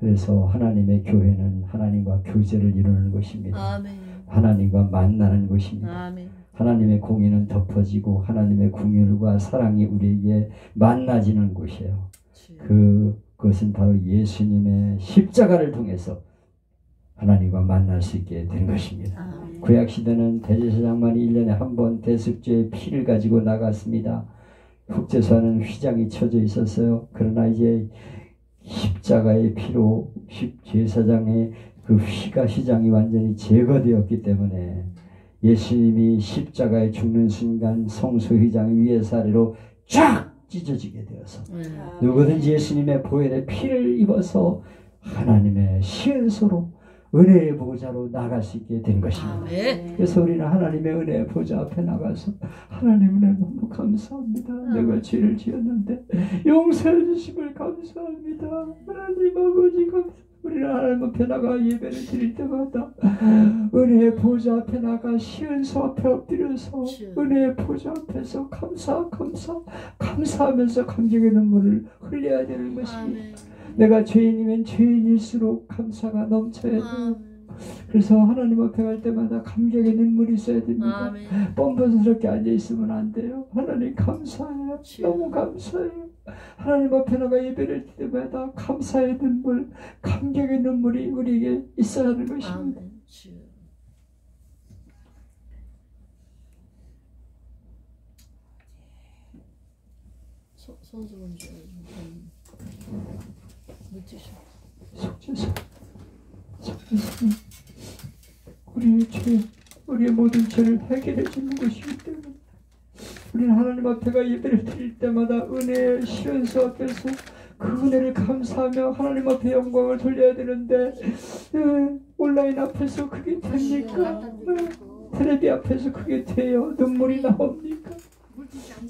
그래서 하나님의 교회는 하나님과 교제를 이루는 것입니다. 하나님과 만나는 것입니다. 하나님의 공의는 덮어지고 하나님의 긍휼과 사랑이 우리에게 만나지는 곳이에요. 그것은 바로 예수님의 십자가를 통해서 하나님과 만날 수 있게 된 것입니다. 구약시대는 대제사장만이 1년에 한 번 대속죄의 피를 가지고 나갔습니다. 속죄소에는 휘장이 쳐져 있었어요. 그러나 이제 십자가의 피로 제사장의 그 휘장이 완전히 제거되었기 때문에 예수님이 십자가에 죽는 순간 성소 휘장 위에서 아래로 쫙 찢어지게 되어서 누구든지 예수님의 보혈의 피를 입어서 하나님의 시은소로 은혜의 보좌로 나갈 수 있게 된 것입니다. 그래서 우리는 하나님의 은혜의 보좌 앞에 나가서 하나님 은혜 너무 감사합니다. 내가 죄를 지었는데 용서해 주심을 감사합니다. 하나님 아버지 감사합니다. 우리는 하나님 앞에 나가 예배를 드릴 때마다 은혜의 보좌 앞에 나가 시은소 앞에 엎드려서 은혜의 보좌 앞에서 감사하면서 감격의 눈물을 흘려야 되는 것입니다. 내가 죄인이면 죄인일수록 감사가 넘쳐야 돼요. 그래서 하나님 앞에 갈 때마다 감격의 눈물이 있어야 됩니다. 뻔뻔스럽게 앉아있으면 안 돼요. 하나님 감사해요. 너무 감사해요. 하나님 앞에 나가 예배를 드릴 때마다 감사의 눈물, 감격의 눈물이 우리에게 있어야 하는 것입니다. 속죄소. 우리의 모든 죄를 해결해 주는 것이기 때문에 우리는 하나님 앞에가 예배를 드릴 때마다 은혜의 시은소 앞에서 그 은혜를 감사하며 하나님 앞에 영광을 돌려야 되는데 온라인 앞에서 그게 됩니까? 텔레비 앞에서 그게 돼요? 눈물이 나옵니까?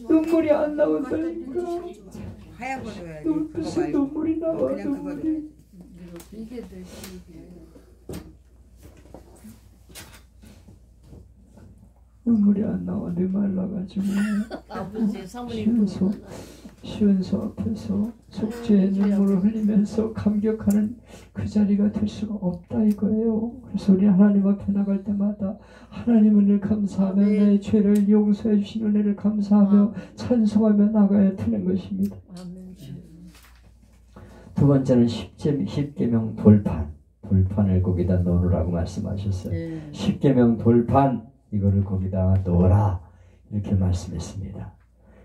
눈물이 안 나온다니까. 무슨 눈물이 나와. 눈물이. 눈물이 안 나와. 내 말라가지고 아버지 사모님 시은소 앞에서 속죄의 눈물을 흘리면서 감격하는 그 자리가 될 수가 없다 이거예요. 그래서 우리 하나님 앞에 나갈 때마다 하나님 은혜를 감사하며 내 죄를 용서해 주신 은혜를 감사하며 찬송하며 나가야 되는 것입니다. 두 번째는 십계명 돌판을 거기다 놓으라고 말씀하셨어요. 십계명 돌판 이거를 거기다 놓으라 이렇게 말씀했습니다.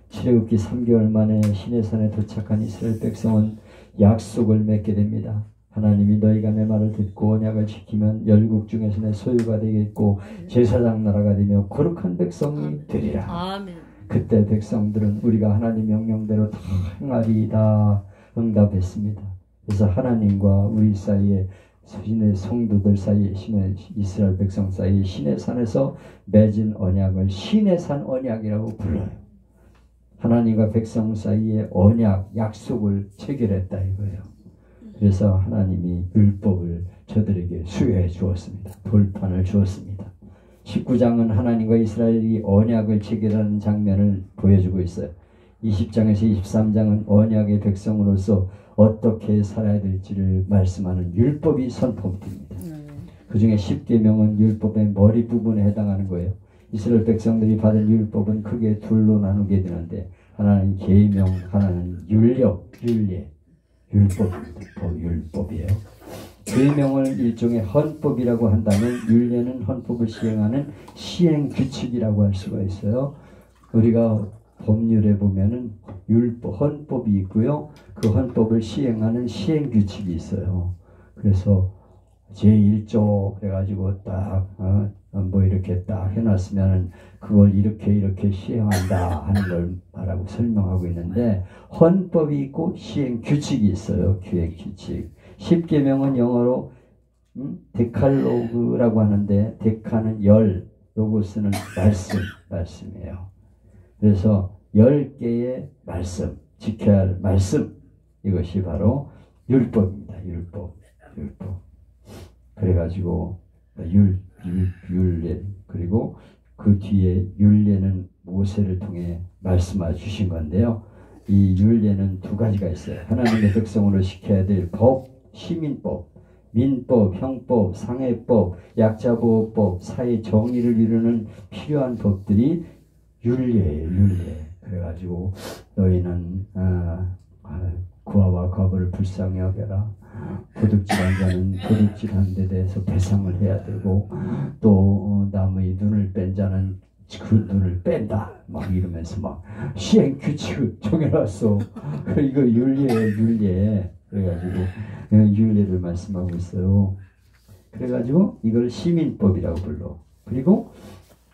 출애굽기 3개월 만에 시내산에 도착한 이스라엘 백성은 약속을 맺게 됩니다. 하나님이 너희가 내 말을 듣고 언약을 지키면 열국 중에서 내 소유가 되겠고 제사장 나라가 되며 거룩한 백성이 되리라. 아멘. 그때 백성들은 우리가 하나님 명령대로 다 행하리이다 응답했습니다. 그래서 하나님과 우리 사이에 신의 성도들 사이에 신의 이스라엘 백성 사이에 시내산에서 맺은 언약을 시내산 언약이라고 불러요. 하나님과 백성 사이에 언약, 약속을 체결했다 이거예요. 그래서 하나님이 율법을 저들에게 수여해 주었습니다. 돌판을 주었습니다. 19장은 하나님과 이스라엘이 언약을 체결하는 장면을 보여주고 있어요. 20장에서 23장은 언약의 백성으로서 어떻게 살아야 될지를 말씀하는 율법이 선포됩니다. 그 중에 10계명은 율법의 머리 부분에 해당하는 거예요. 이스라엘 백성들이 받은 율법은 크게 둘로 나누게 되는데 하나는 계명, 하나는 율례, 율법이에요. 계명을 일종의 헌법이라고 한다면 율례는 헌법을 시행하는 시행 규칙이라고 할 수가 있어요. 우리가 법률에 보면은 헌법이 있고요. 그 헌법을 시행하는 시행 규칙이 있어요. 그래서 제1조 그래가지고 딱 이렇게 딱 해놨으면 그걸 이렇게 시행한다 하는 걸 말하고 설명하고 있는데 헌법이 있고 시행 규칙이 있어요. 기획 규칙. 10계명은 영어로 데칼로그라고 하는데 데카는 로고스는 말씀이에요. 그래서 10개의 말씀, 지켜야 할 말씀 이것이 바로 율법입니다. 율법. 그래가지고 율례 그리고 그 뒤에 율례는 모세를 통해 말씀해 주신 건데요. 이 율례는 두 가지가 있어요. 하나님의 백성으로 지켜야 될 법, 시민법, 민법, 형법, 상해법, 약자보호법, 사회 정의를 이루는 필요한 법들이 율례예요. 그래가지고 너희는 구하와 거부를 불쌍히 여겨라. 도둑질한 자는 도둑질한 데 대해서 배상을 해야 되고 또 남의 눈을 뺀 자는 그 눈을 뺀다 막 이러면서 막 시행 규칙을 정해놨어. 이거 율례 그래가지고 율례를 말씀하고 있어요. 그래가지고 이걸 시민법이라고 불러. 그리고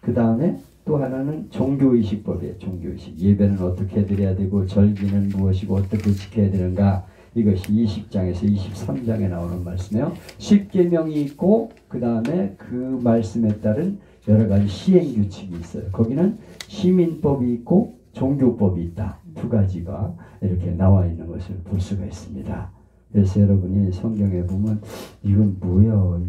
그 다음에 또 하나는 종교의식법이에요. 종교의식. 예배는 어떻게 드려야 되고 절기는 무엇이고 어떻게 지켜야 되는가. 이것이 20장에서 23장에 나오는 말씀이에요. 10계명이 있고 그 다음에 그 말씀에 따른 여러 가지 시행규칙이 있어요. 거기는 시민법이 있고 종교법이 있다. 두 가지가 이렇게 나와 있는 것을 볼 수가 있습니다. 그래서 여러분이 성경에 보면 이건 뭐야,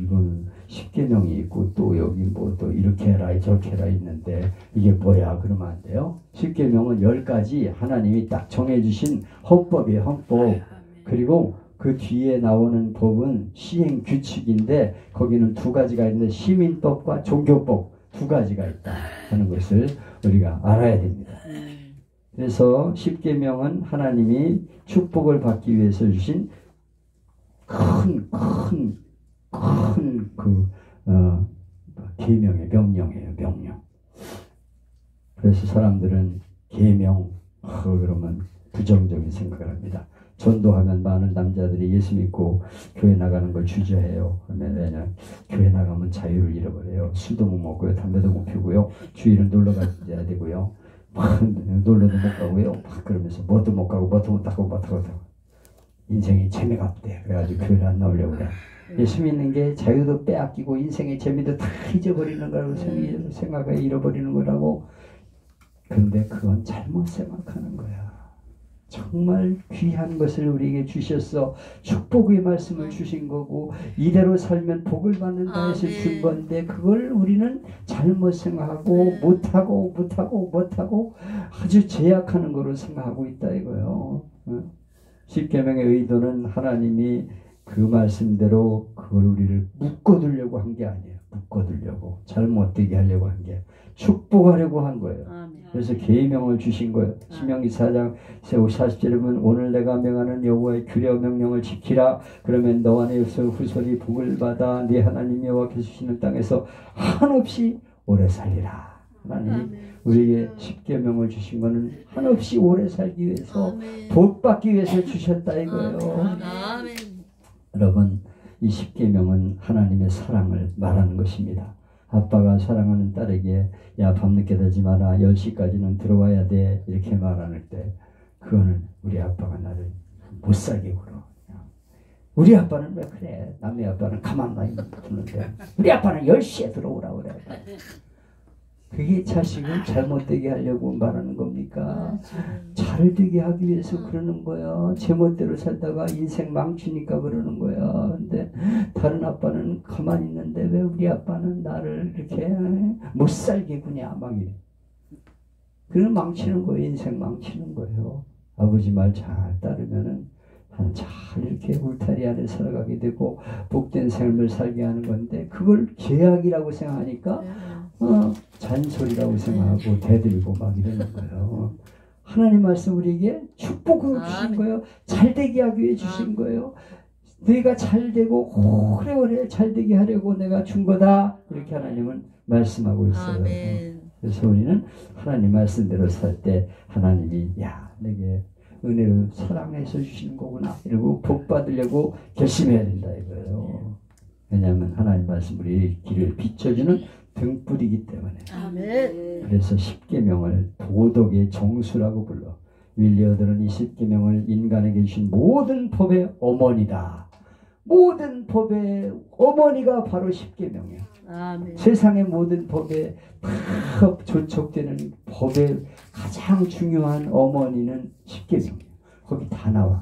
이건 10계명이 있고 또 여기 또 이렇게 해라 저렇게 해라 있는데 이게 뭐야 그러면 안 돼요. 10계명은 10가지 하나님이 딱 정해주신 헌법이에요. 헌법. 그리고 그 뒤에 나오는 법은 시행 규칙인데 거기는 두 가지가 있는데 시민법과 종교법 두 가지가 있다 하는 것을 우리가 알아야 됩니다. 그래서 10계명은 하나님이 축복을 받기 위해서 주신 큰 계명의 명령이에요. 명령. 그래서 사람들은 계명 그러면 부정적인 생각을 합니다. 전도하면 많은 남자들이 예수 믿고 교회 나가는 걸 주저해요. 그러면 왜냐면 교회 나가면 자유를 잃어버려요. 술도 못 먹고요. 담배도 못 피우고요. 주일은 놀러 가야 되고요. 놀러도 못 가고요. 그러면서 뭐도 못 가고 뭐도 못 하고 인생이 재미가 없대. 그래가지고 교회를 안 나오려고 그래. 예수 믿는 게 자유도 빼앗기고 인생의 재미도 다 잊어버리는 거라고 생각을 잃어버리는 거라고. 근데 그건 잘못 생각하는 거야. 정말 귀한 것을 우리에게 주셔서 축복의 말씀을 주신 거고 이대로 살면 복을 받는다 해서 준 건데 그걸 우리는 잘못 생각하고 못하고 아주 제약하는 거로 생각하고 있다 이거예요. 십계명의 의도는 하나님이 그 말씀대로 그걸 우리를 묶어두려고 한 게 아니에요. 묶어두려고 잘못되게 하려고 한 게 축복하려고 한 거예요. 그래서 계명을 주신 거예요. 신명기 4장 40절에 보면 오늘 내가 명하는 여호와의 규례와 명령을 지키라. 그러면 너와 내 후손이 복을 받아 네 하나님 여호와께서 주시는 땅에서 한없이 오래 살리라. 하나님이 우리에게 십계명을 주신 것은 한없이 오래 살기 위해서 복 받기 위해서 주셨다 이거예요. 여러분 이 십계명은 하나님의 사랑을 말하는 것입니다. 아빠가 사랑하는 딸에게 야 밤늦게 자지 마라 10시까지는 들어와야 돼 이렇게 말하는 때 그거는 우리 아빠가 나를 못살게 굴어. 우리 아빠는 왜 그래? 남의 아빠는 가만히 있는데 우리 아빠는 10시에 들어오라 그래. 그게 자식을 잘못되게 하려고 말하는 겁니까? 잘되게 하기 위해서 그러는 거야. 제멋대로 살다가 인생 망치니까 그러는 거야. 근데 다른 아빠는 가만히 있는데 왜 우리 아빠는 나를 이렇게 못살게 구냐 막 이래. 그는 망치는 거예요. 인생 망치는 거예요. 아버지 말 잘 따르면은 잘 이렇게 울타리 안에 살아가게 되고 복된 삶을 살게 하는 건데 그걸 죄악이라고 생각하니까 잔소리라고 생각하고 대들고 막 이러는 거예요. 하나님 말씀 우리에게 축복으로 주신 거예요. 잘되게 하기 위해 주신 거예요. 너희가 잘되고 오래오래 잘되게 하려고 내가 준 거다. 이렇게 하나님은 말씀하고 있어요. 그래서 우리는 하나님 말씀대로 살 때 하나님이 야 내게 은혜로 사랑해서 주시는 거구나 이러고 복 받으려고 결심해야 된다 이거예요. 왜냐하면 하나님 말씀 우리 길을 비춰주는 등불이기 때문에. 그래서 십계명을 도덕의 정수라고 불러. 윌리어들은 이 십계명을 인간에게 주신 모든 법의 어머니다. 모든 법의 어머니가 바로 십계명이에요. 세상의 모든 법에 다 조촉되는 법의 가장 중요한 어머니는 십계명이에요. 거기 다 나와.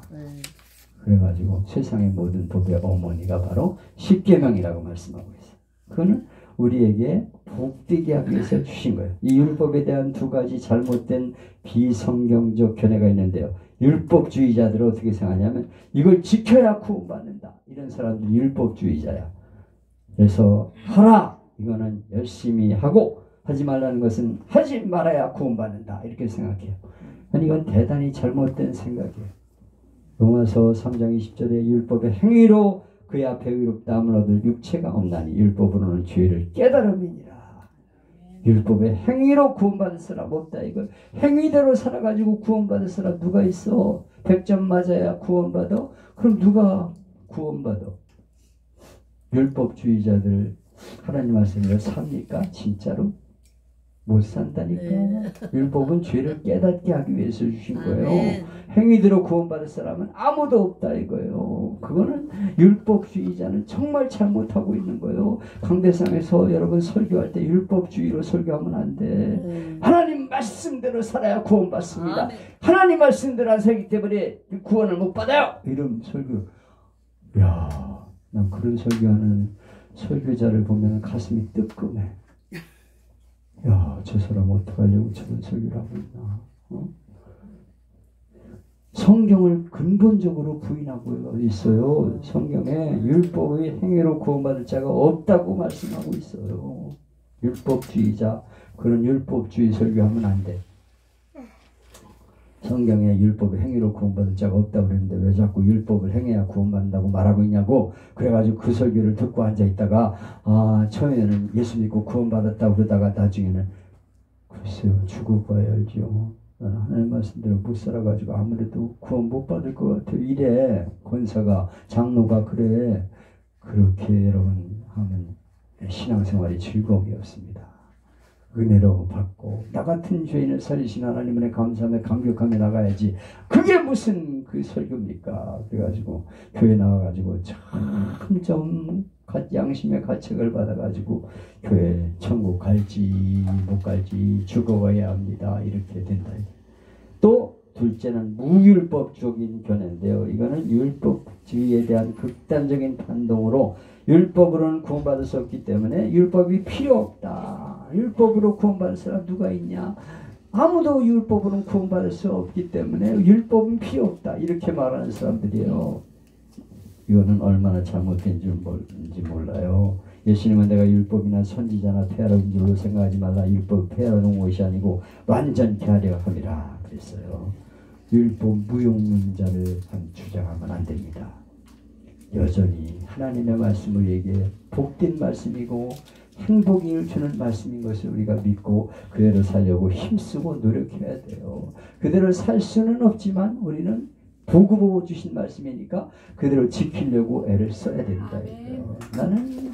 그래가지고 세상의 모든 법의 어머니가 바로 십계명이라고 말씀하고 있어요. 그거는 우리에게 복되게 하기 위해서 주신 거예요. 이 율법에 대한 두 가지 잘못된 비성경적 견해가 있는데요. 율법주의자들은 어떻게 생각하냐면 이걸 지켜야 구원받는다. 이런 사람들이 율법주의자야. 그래서 하라! 이거는 열심히 하고 하지 말라는 것은 하지 말아야 구원받는다. 이렇게 생각해요. 아니 이건 대단히 잘못된 생각이에요. 로마서 3장 20절에 율법의 행위로 그의 앞에 의롭다함을 얻을 육체가 없나니 율법으로는 죄를 깨달음이니라. 율법의 행위로 구원받을 사람 없다. 이걸 행위대로 살아가지고 구원받을 사람 누가 있어? 100점 맞아야 구원받아? 그럼 누가 구원받아? 율법주의자들 하나님 말씀으로 삽니까? 진짜로? 못 산다니까. 율법은 죄를 깨닫게 하기 위해서 주신 거예요. 행위대로 구원받을 사람은 아무도 없다 이거예요. 그거는 율법주의자는 정말 잘못하고 있는 거예요. 강대상에서 여러분 설교할 때 율법주의로 설교하면 안 돼. 하나님 말씀대로 살아야 구원받습니다. 하나님 말씀대로 안 살기 때문에 구원을 못 받아요. 이런 설교. 야, 난 그런 설교하는 설교자를 보면 가슴이 뜨끔해. 야, 저 사람 어떡하려고 저런 설교를 하고 있나. 성경을 근본적으로 부인하고 있어요. 성경에 율법의 행위로 구원받을 자가 없다고 말씀하고 있어요. 율법주의자, 그런 율법주의 설교하면 안 돼. 성경에 율법의 행위로 구원받을 자가 없다고 그랬는데 왜 자꾸 율법을 행해야 구원받는다고 말하고 있냐고. 그래가지고 그 설교를 듣고 앉아있다가 처음에는 예수 믿고 구원받았다고 그러다가 나중에는 글쎄요 죽어봐야 알죠. 나는 하나님 말씀대로 못 살아가지고 아무래도 구원 못 받을 것 같아요. 이래 권사가 장로가 그래. 그렇게 여러분 하면 신앙생활이 즐거움이 없습니다. 은혜로 받고 나 같은 죄인을 살리신 하나님의 감사하며 감격하며 나가야지. 그게 무슨 그 설교입니까? 그래가지고 교회 나와가지고 좀 양심의 가책을 받아가지고 교회 천국 갈지 못 갈지 죽어가야 합니다. 이렇게 된다. 또 둘째는 무율법적인 견해인데요. 이거는 율법주의에 대한 극단적인 반동으로 율법으로는 구원받을 수 없기 때문에 율법이 필요 없다. 율법으로 구원받을 사람 누가 있냐? 아무도 율법으로는 구원받을 수 없기 때문에 율법은 필요 없다. 이렇게 말하는 사람들이에요. 이거는 얼마나 잘못된지 몰라요. 예수님은 내가 율법이나 선지자나 폐하라는 줄로 생각하지 말라. 율법 폐하라는 것이 아니고 완전케 하려 함이라 그랬어요. 율법 무용론자를 주장하면 안 됩니다. 여전히 하나님의 말씀을 우리에게 복된 말씀이고 행복을 주는 말씀인 것을 우리가 믿고 그대로 살려고 힘쓰고 노력해야 돼요. 그대로 살 수는 없지만 우리는 보고 주신 말씀이니까 그대로 지키려고 애를 써야 된다. 나는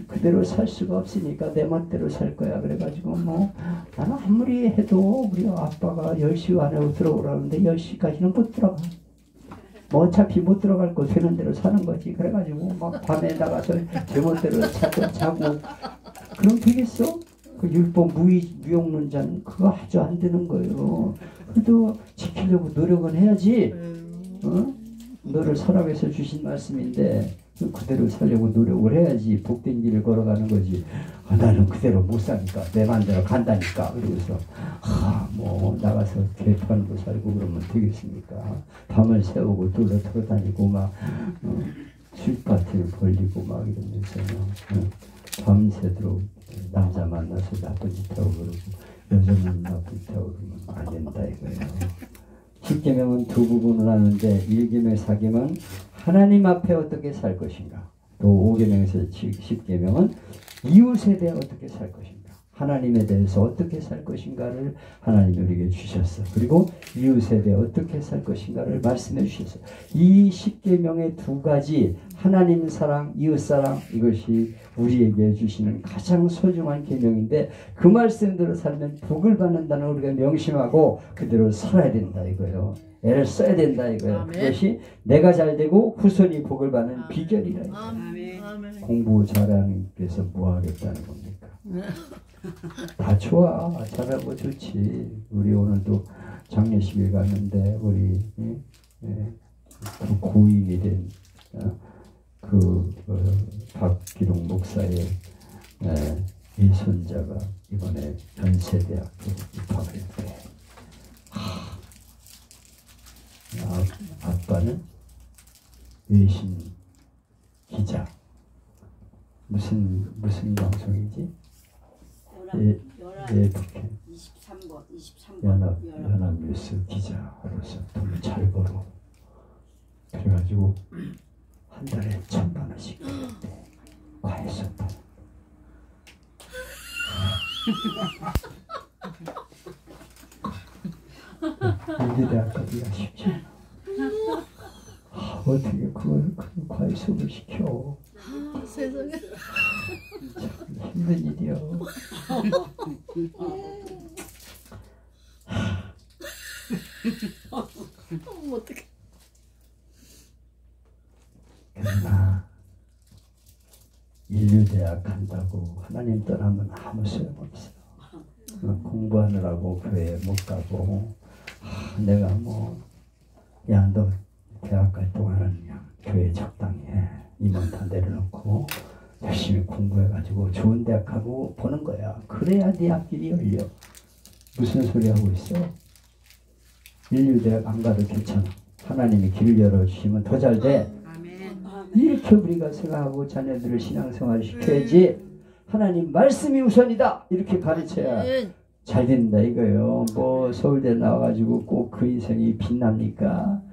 그대로 살 수가 없으니까 내 멋대로 살 거야. 그래가지고 뭐 나는 아무리 해도 우리 아빠가 10시 안에 들어오라는데 10시까지는 못 들어가. 뭐 어차피 못 들어갈 거 되는 대로 사는 거지. 그래가지고 막 밤에 나가서 제 멋대로 자고 그럼 되겠어? 그 율법 무용론자는 그거 아주 안 되는 거예요. 그래도 지키려고 노력은 해야지. 너를 사랑해서 주신 말씀인데 그대로 살려고 노력을 해야지. 복된 길을 걸어가는 거지. 나는 그대로 못 사니까 내 맘대로 간다니까. 그러고서 뭐 나가서 개판으로 살고 그러면 되겠습니까? 밤을 새우고 둘러 털어다니고 막 술파티를 벌리고 막 이러면서 밤새도록 남자 만나서 나쁜 짓 하고 그러고 여자 만나서 나쁜 짓 하고 그러면 안 된다 이거예요. 10계명은 두 부분을 하는데 1계명, 4계명은 하나님 앞에 어떻게 살 것인가, 또 5계명에서 10계명은 이웃에 대해 어떻게 살 것인가, 하나님에 대해서 어떻게 살 것인가를 하나님이 우리에게 주셨어. 그리고 이웃에 대해 어떻게 살 것인가를 말씀해 주셨어. 이 10계명의 두 가지 하나님 사랑, 이웃 사랑, 이것이 우리에게 주시는 가장 소중한 계명인데 그 말씀대로 살면 복을 받는다는 우리가 명심하고 그대로 살아야 된다 이거예요. 애를 써야 된다 이거예요. 아멘. 그것이 내가 잘 되고 후손이 복을 받는 아멘. 비결이라 이거예요. 아멘. 공부 잘하는 데서 뭐 하겠다는 겁니까? 다 좋아. 잘하고 좋지. 우리 오늘도 장례식을 갔는데 우리 그 고인이 된 박기록 목사의 이 손자가 이번에 연세대학교 입학을 했대. 아빠는 외신 기자. 무슨 방송이지? 북한 23번 연합뉴스 기자로서 돈을 잘 벌어. 그래가지고 한 달에 1,000만원씩 벌었대. 과외수업. 인제대학 가기가 쉽지 않아. 어떻게 그걸 과외수업을 시켜. 세상에. 참 힘든 일이야. 어떡해. 그러나 인류대학 간다고 하나님 떠나면 아무 소용없어. 공부하느라고 교회 못 가고 내가 야 너 대학 갈 동안은 그냥 교회 적당히 해. 임원 다 내려놓고 열심히 공부해가지고 좋은 대학 가고 보는 거야. 그래야 네 앞길이 열려. 무슨 소리 하고 있어? 인류대학 안 가도 괜찮아. 하나님이 길을 열어주시면 더 잘 돼. 이렇게 우리가 생각하고 자녀들을 신앙생활을 시켜야지. 하나님 말씀이 우선이다 이렇게 가르쳐야 잘 된다 이거예요. 뭐 서울대 나와가지고 꼭 그 인생이 빛납니까?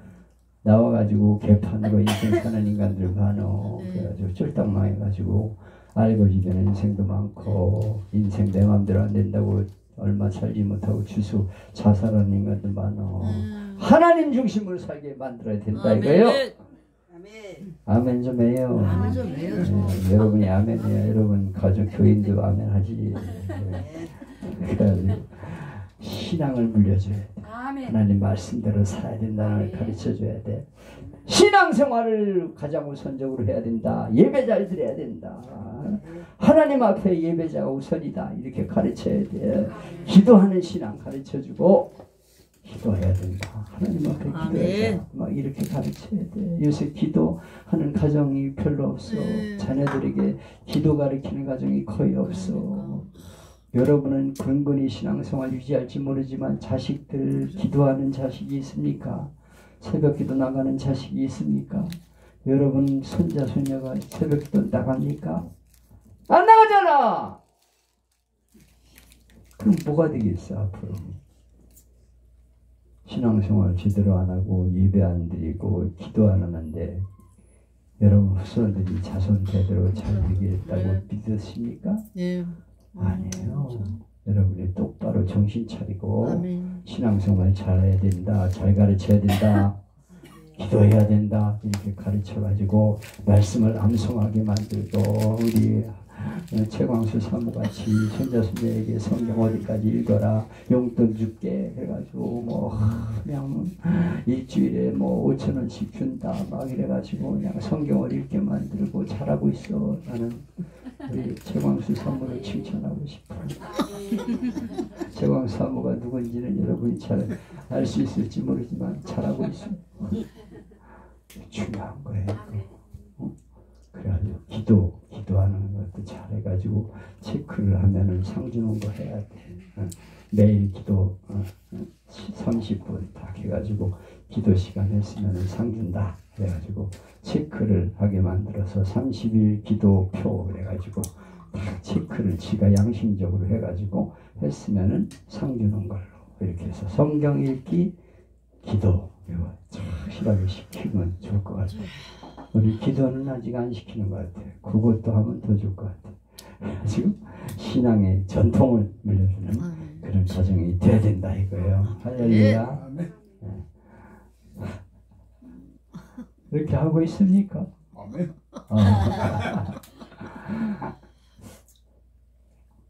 나와가지고 개판으로 인생 사는 인간들 많어. 그래가지고 쫄딱 망해가지고 알거지 되는 인생도 많고, 인생 내 맘대로 안 된다고 얼마 살지 못하고 주소 자살하는 인간도 많어. 하나님 중심으로 살게 만들어야 된다 이거예요. 아멘 좀 해요. 아멘 좀 해요. 여러분이 아멘해요. 여러분 가족 교인도 아멘 하지. 그래가지고 신앙을 물려줘야 돼. 하나님 말씀대로 살아야 된다는 걸 가르쳐줘야 돼. 신앙생활을 가장 우선적으로 해야 된다. 예배 잘 드려야 된다. 하나님 앞에 예배자가 우선이다. 이렇게 가르쳐야 돼. 기도하는 신앙 가르쳐주고, 기도해야 된다. 하나님 앞에 기도해야 아멘. 막 이렇게 가르쳐야 돼. 요새 기도하는 가정이 별로 없어. 자녀들에게 기도 가르치는 가정이 거의 없어. 여러분은 근근히 신앙생활 유지할지 모르지만 자식들 기도하는 자식이 있습니까? 새벽기도 나가는 자식이 있습니까? 여러분 손자 손녀가 새벽기도 나갑니까? 안 나가잖아. 그럼 뭐가 되겠어 앞으로? 신앙생활 제대로 안 하고 예배 안 드리고 기도 안 하는데 여러분 후손들이 자손 대대로 잘 되겠다고 믿으십니까? 네. 아니에요. 여러분이 똑바로 정신 차리고 아멘. 신앙생활 잘해야 된다. 잘 가르쳐야 된다. 기도해야 된다. 이렇게 가르쳐가지고 말씀을 암송하게 만들고 우리 최광수 사무같이 손자 손녀에게 성경 어디까지 읽어라 용돈 줄게 해가지고 뭐 그냥 일주일에 뭐 5,000원씩 준다 막 이래가지고 그냥 성경을 읽게 만들고 잘하고 있어. 나는 우리 최광수 사무를 칭찬하고 싶어. 최광수 사무가 누군지는 여러분이 잘 알 수 있을지 모르지만 잘하고 있어. 중요한 거예요. 그래가지고 기도하는 것도 잘해가지고 체크를 하면은 상 주는 거 해야 돼. 매일 기도 30분 딱 해가지고 기도 시간 했으면은 상 준다. 그래가지고 체크를 하게 만들어서 30일 기도표 그래가지고 딱 체크를 지가 양심적으로 해가지고 했으면은 상 주는 걸로 이렇게 해서 성경 읽기 기도 이거 확실하게 시키면 좋을 것 같아요. 우리 기도는 아직 안 시키는 것 같아요. 그것도 하면 더 좋을 것 같아요. 지금 신앙의 전통을 물려주는 그런 가정이 돼야 된다 이거예요. 할렐루야. 네. 이렇게 하고 있습니까? 아멘.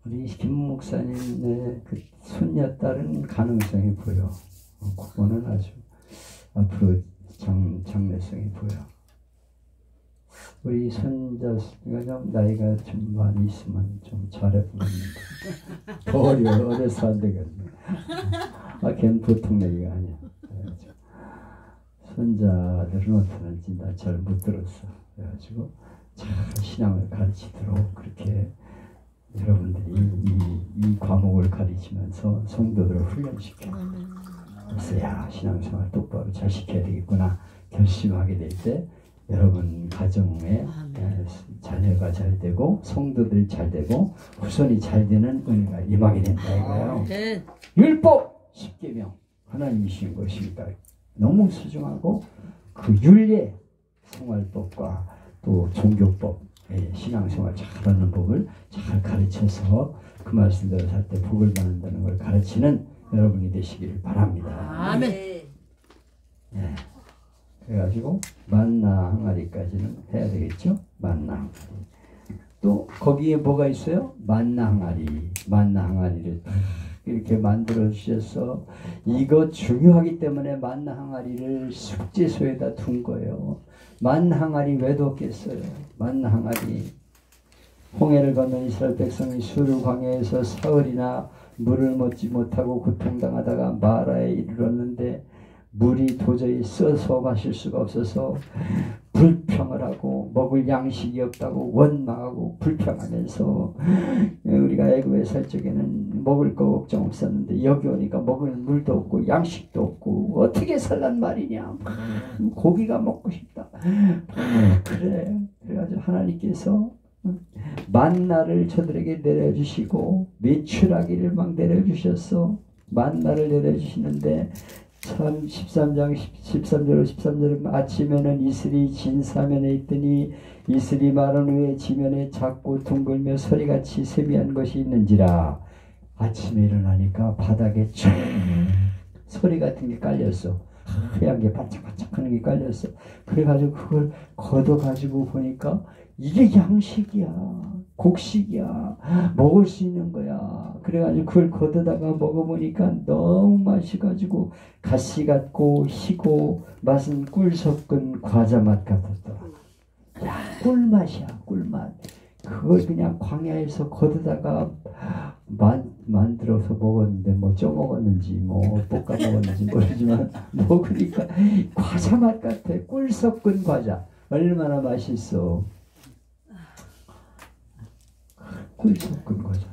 우리 김 목사님의 그 손녀딸은 가능성이 보여. 그거는 아주 앞으로 장래성이 보여. 우리 손자가 좀 나이가 좀 많이 있으면 좀 잘해보겠는데 더 어려서 안 되겠네. 걔는 보통 나이가 아니야. 손자들은 어떠는지 나 잘 못 들었어. 그래가지고 잘 신앙을 가르치도록 그렇게 여러분들이 이 과목을 가르치면서 성도들을 훈련시켜. 그래서 야 신앙생활 똑바로 잘 시켜야 되겠구나 결심하게 될 때 여러분 가정에 자녀가 잘 되고 성도들이 잘 되고 후손이 잘 되는 은혜가 임하게 된다 이거예요. 율법 10계명 하나님이 주신 것이니까 너무 소중하고 그 율례 생활법과 또 종교법 신앙생활 잘하는 법을 잘 가르쳐서 그 말씀대로 살 때 복을 받는다는 걸 가르치는 여러분이 되시기를 바랍니다. 아멘. 네. 그래가지고 만나 항아리까지는 해야 되겠죠? 만나 항아리. 또 거기에 뭐가 있어요? 만나 항아리. 만나 항아리를 이렇게 만들어 주셔서 이거 중요하기 때문에 만나 항아리를 숙제소에다 둔 거예요. 만나 항아리 왜 뒀겠어요? 만나 항아리. 홍해를 건넌 이스라엘 백성이 수르 광야에서 사흘이나 물을 먹지 못하고 고통당하다가 마라에 이르렀는데 물이 도저히 써서 마실 수가 없어서 불평을 하고 먹을 양식이 없다고 원망하고 불평하면서 우리가 애굽에 살 적에는 먹을 거 걱정 없었는데 여기 오니까 먹을 물도 없고 양식도 없고 어떻게 살란 말이냐. 고기가 먹고 싶다. 그래. 그래가지고 하나님께서 만나를 저들에게 내려주시고 메추라기를 막 내려주셨어. 만나를 내려주시는데 참 13장 13절 아침에는 이슬이 진 사면에 있더니 이슬이 마른 후에 지면에 작고 둥글며 소리같이 세미한 것이 있는지라. 아침에 일어나니까 바닥에 쫙 소리 같은 게 깔렸어. 하얀 게 반짝반짝 하는 게 깔렸어. 그래가지고 그걸 걷어가지고 보니까 이게 양식이야. 곡식이야. 먹을 수 있는 거야. 그래가지고 그걸 걷어다가 먹어보니까 너무 맛있어가지고 가시 같고 희고 맛은 꿀 섞은 과자 맛 같았더라. 야, 꿀맛이야. 꿀맛. 그걸 그냥 광야에서 걷어다가 만들어서 먹었는데 뭐 쪄먹었는지 뭐 볶아 먹었는지 모르지만 먹으니까 과자 맛 같아. 꿀 섞은 과자. 얼마나 맛있어. 꿀 섞은 과자.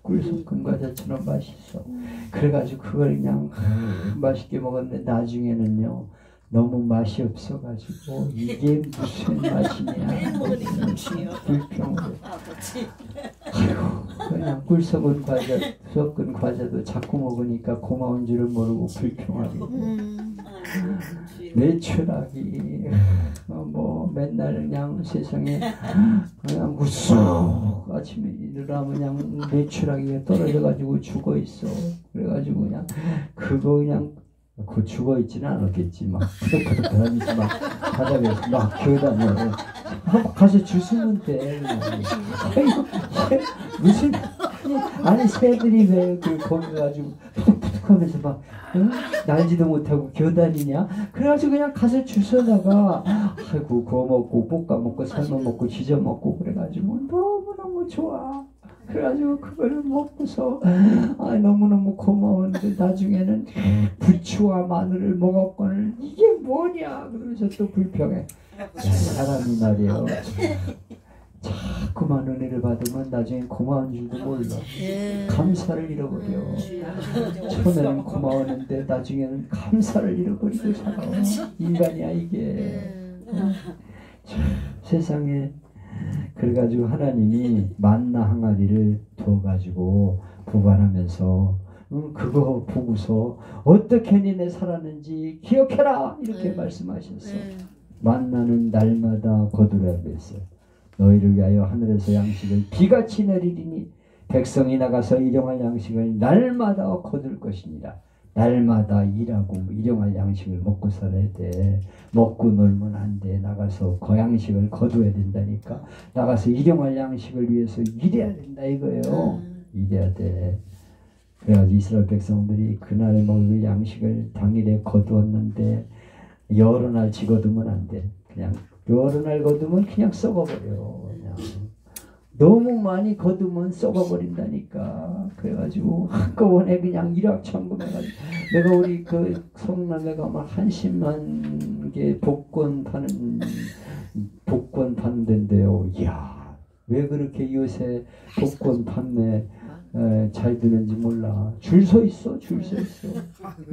꿀 섞은 과자처럼 맛있어. 그래가지고 그걸 그냥 맛있게 먹었는데 나중에는요 너무 맛이 없어가지고 이게 무슨 맛이냐 불평을 아이고 그냥 꿀 섞은 과자도 자꾸 먹으니까 고마운 줄을 모르고 불평하게 내 추락이 뭐 맨날 그냥 세상에 그냥 무슨 아침에 일어나면 그냥 내 추락이 떨어져가지고 죽어있어. 그래가지고 그냥 그거 그냥 그 죽어있지는 않았겠지. 막 푸덕푸덕하면서 막 바닥에서 막 기어다녀. 가서 주스면 돼. 아이고 무슨 아니 새들이 왜 그 거기 가지고 푸덕푸덕하면서 막 응? 날지도 못하고 기어다니냐. 그래가지고 그냥 가서 주워다가 아이고 구워 먹고 볶아 먹고 삶아 먹고 지져 먹고 그래가지고 너무너무 좋아. 그래가지고 그걸 먹고서 너무너무 고마웠는데 나중에는 부추와 마늘을 먹었거늘 이게 뭐냐 그러면서 또 불평해. 사람이 말이에요 자꾸만 은혜를 받으면 나중에 고마운 줄도 몰라. 감사를 잃어버려. 처음에는 고마웠는데 나중에는 감사를 잃어버리고 살아. 인간이야 이게. 세상에 그래가지고 하나님이 만나 항아리를 두어가지고 보관하면서 그거 보고서 어떻게 니네 살았는지 기억해라 이렇게 말씀하셨어. 만나는 날마다 거두라 그랬어요. 너희를 위하여 하늘에서 양식을 비같이 내리리니 백성이 나가서 일용할 양식을 날마다 거둘 것이니라. 날마다 일하고 일용할 양식을 먹고 살아야 돼. 먹고 놀면 안 돼. 나가서 그 양식을 거둬야 된다니까. 나가서 일용할 양식을 위해서 일해야 된다 이거예요. 일해야 돼. 그래가지고 이스라엘 백성들이 그날 먹을 양식을 당일에 거두었는데 여러 날 지거두면 안 돼. 그냥 여러 날 거두면 그냥 썩어버려. 그냥. 너무 많이 거두면 썩어버린다니까. 그래가지고 한꺼번에 그냥 일확천금해가지고 내가 우리 그 성남에 가면 한심한 게 복권 파는 데인데요. 이야 왜 그렇게 요새 복권 판매 잘 되는지 몰라. 줄 서 있어.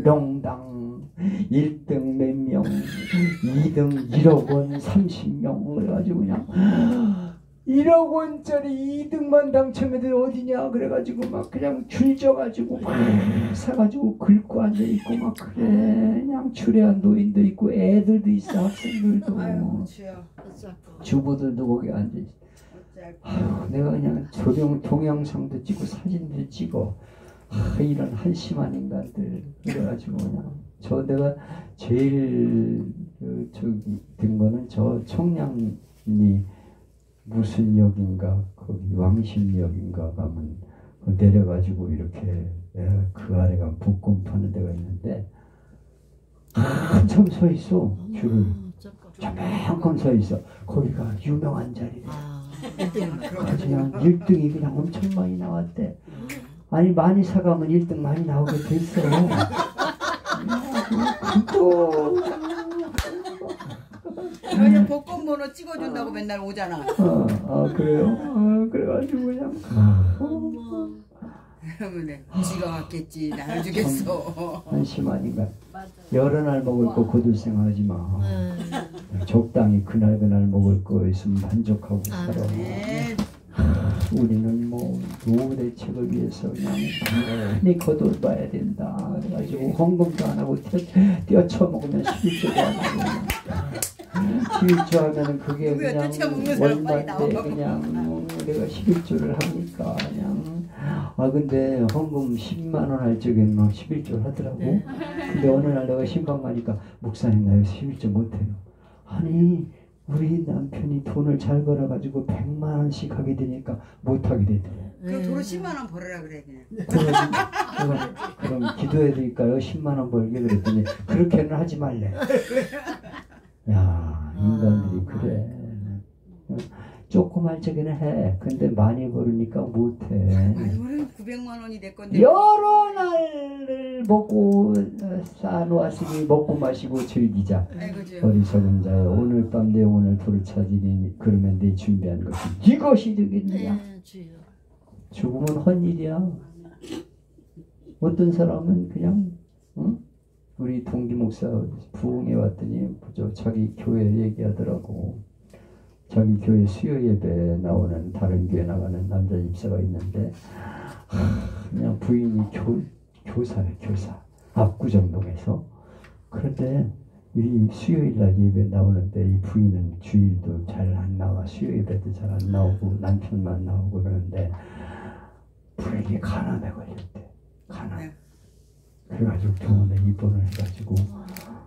명당 1등 몇 명, 2등 1억 원 30명 그래가지고 그냥 1억 원짜리 2등만 당첨해도 어디냐 그래가지고 막 그냥 줄 져가지고 막 사가지고 긁고 앉아있고 막 그래. 그냥 추레한 노인도 있고 애들도 있어. 학생들도 주부들도 거기 앉아있어. 아유, 내가 그냥 동영상도 찍고 사진도 찍어. 이런 한심한 인간들. 그래가지고 그냥 내가 제일 저기 된 거는 저 청량리 무슨 역인가 거기 왕십역인가 가면 내려가지고 이렇게 그 아래 가면 복권 파는 데가 있는데 한참 서 있어. 줄을 저만큼 서 있어. 거기가 유명한 자리래. 그냥 1등이 그냥 엄청 많이 나왔대. 아니 많이 사가면 1등 많이 나오게 됐어. 그냥 복권 번호 찍어준다고 맨날 오잖아. 그래요? 그래가지고 그냥 그러면 지가 왔겠지 나를 주겠어. 한심한 인간. 여러 날 먹을 거 거둘 생각하지 마. 적당히 그날 먹을 거 있으면 만족하고 살아. 우리는 뭐 노후 대책을 위해서 그냥 많이 거둬봐야 된다. 그래가지고 헌금도 안 하고 뛰어쳐 먹으면 11조도 안 하고 11조 하면은 그게 그냥 얼마인데 그냥 내가 11조를 하니까 그냥 근데 헌금 10만 원 할 적에는 막 11조를 하더라고. 근데 어느 날 내가 신방 가니까 목사님 나 여기서 11조 못해요. 아니 우리 남편이 돈을 잘 벌어가지고 100만 원씩 하게 되니까 못하게 되더래. 그럼 돈을 10만 원 벌어라 그래 그냥. 그럼 기도해야 될까요? 10만 원 벌게 그랬더니 그렇게는 하지 말래. 야 인간들이 그래. 조그만 적에는 해. 근데 많이 벌으니까 못해. 아니 우리는 900만 원이 내 건데. 여러 날을 먹고 쌓아놓았으니 먹고 마시고 즐기자. 아이고죠. 어리석은 자여, 오늘 밤 내 영혼을 도르찾으니 그러면 네 준비한 것이 이것이 되겠느냐. 네, 주여. 죽음은 헛일이야. 어떤 사람은 그냥 우리 동기 목사 부흥회 왔더니 자기 교회 얘기하더라고. 자기 교회 수요 예배에 나오는 다른 교회 나가는 남자 집사가 있는데 그냥 부인이 교사래, 교사. 압구정동에서. 그런데 이 수요일날 예배 나오는데 이 부인은 주일도 잘 안 나와. 수요 예배도 잘 안 나오고 남편만 나오고 그러는데 부인이 간암에 걸렸대. 간암. 네. 그래가지고 병원에 입원을 해가지고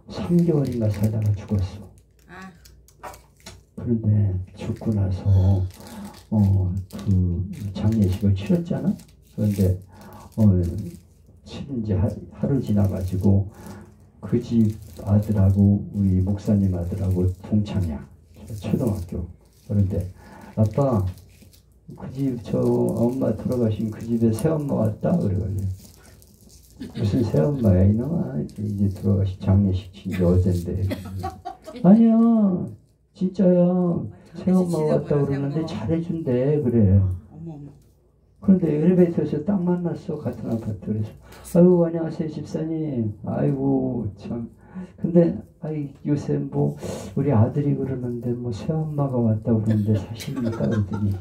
3개월인가 살다가 죽었어. 아, 그런데 죽고 나서 그 장례식을 치렀잖아. 그런데 치른 지 하루 지나가지고 그 집 아들하고 우리 목사님 아들하고 동창이야. 초등학교. 그런데 아빠 그 집 저 엄마 돌아가신 그 집에 새엄마 왔다 그래가지고 무슨 새엄마야 이놈아, 이제 돌아가신 장례식 친지 어젠데. 아니야 진짜야, 새엄마 왔다 그러는데 잘해준대 그래. 어머 어머. 그런데 엘리베이터에서 딱 만났어. 같은 아파트. 그래서 아이고 안녕하세요 집사님. 아이고 참. 근데 요새 뭐 우리 아들이 그러는데 뭐 새엄마가 왔다 그러는데 사실입니까 그랬더니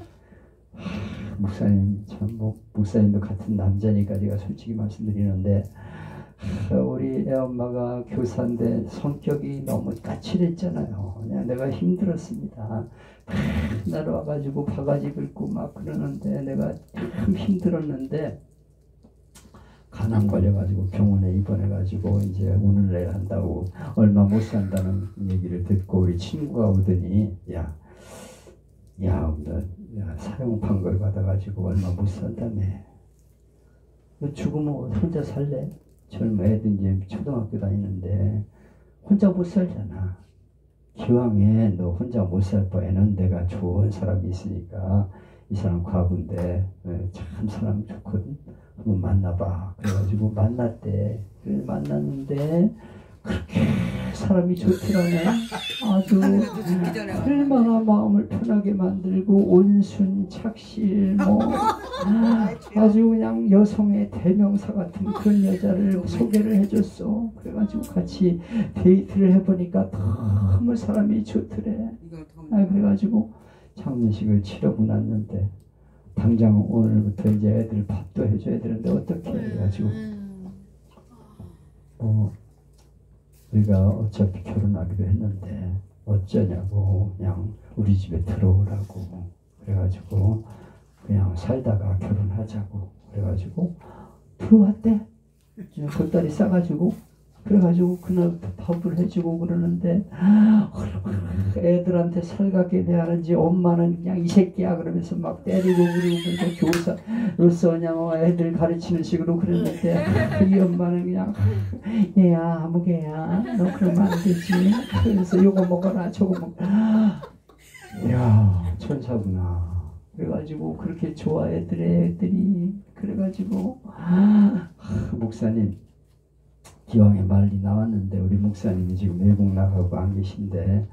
목사님 참 뭐 목사님도 같은 남자니까 제가 솔직히 말씀드리는데 우리 애엄마가 교사인데 성격이 너무 까칠했잖아요. 그냥 내가 힘들었습니다. 맨날 와가지고 바가지 긁고 막 그러는데 내가 참 힘들었는데 간암 걸려가지고 병원에 입원해가지고 이제 오늘 내일 한다고 얼마 못 산다는 얘기를 듣고 우리 친구가 오더니 야 사용판 걸 받아가지고 얼마 못 산다며. 너 죽으면 혼자 살래? 젊은 애들 이제 초등학교 다니는데 혼자 못 살잖아. 기왕에 너 혼자 못 살 바에는 내가 좋은 사람이 있으니까, 이 사람 과부인데 참 사람 좋거든, 한번 만나봐. 그래가지고 만났대. 그래 만났는데 그렇게 사람이 좋더라네. 아주 얼마나 마음을 편하게 만들고 온순 착실 뭐 아주 그냥 여성의 대명사 같은 그런 여자를 소개를 해줬어. 그래가지고 같이 데이트를 해보니까 너무 사람이 좋더래. 그래가지고 장례식을 치르고 났는데 당장 오늘부터 이제 애들 밥도 해줘야 되는데 어떻게 해가지고 우리가 어차피 결혼하기로 했는데 어쩌냐고 그냥 우리 집에 들어오라고 그래가지고 그냥 살다가 결혼하자고 그래가지고 들어왔대. 보따리 싸가지고 그래가지고 그날부터 밥을 해주고 그러는데 애들한테 살갑게 대하는지 엄마는 그냥 이 새끼야 그러면서 막 때리고 그러고 교사로서 그냥 애들 가르치는 식으로 그랬는데 이 엄마는 그냥 얘야 아무개야 너 그러면 안 되지. 그래서 요거 먹어라 저거 먹어라. 이야 천사구나. 그래가지고 그렇게 애들이 그래가지고 목사님 기왕에 말이 나왔는데 우리 목사님이 지금 외국 나가고 안 계신데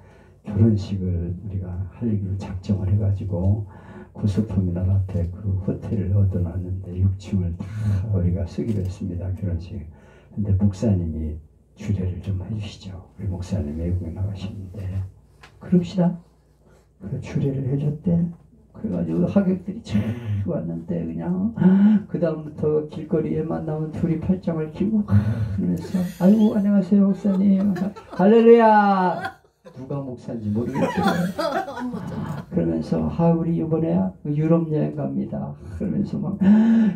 결혼식을 우리가 하기로 작정을 해가지고 구스터미널 앞에 그 호텔을 얻어놨는데 6층을 다 우리가 쓰기로 했습니다. 결혼식. 근데 목사님이 주례를 좀 해주시죠. 우리 목사님 외국에 나가시는데 그럽시다. 그 주례를 해줬대. 그래가지고 하객들이 쭉 왔는데 그냥 그 다음부터 길거리에 만나면 둘이 팔짱을 끼고 그러면서 아이고 안녕하세요 목사님 할렐루야. 누가 목사인지 모르겠어요. 그러면서 우리 이번에 유럽 여행 갑니다. 그러면서 막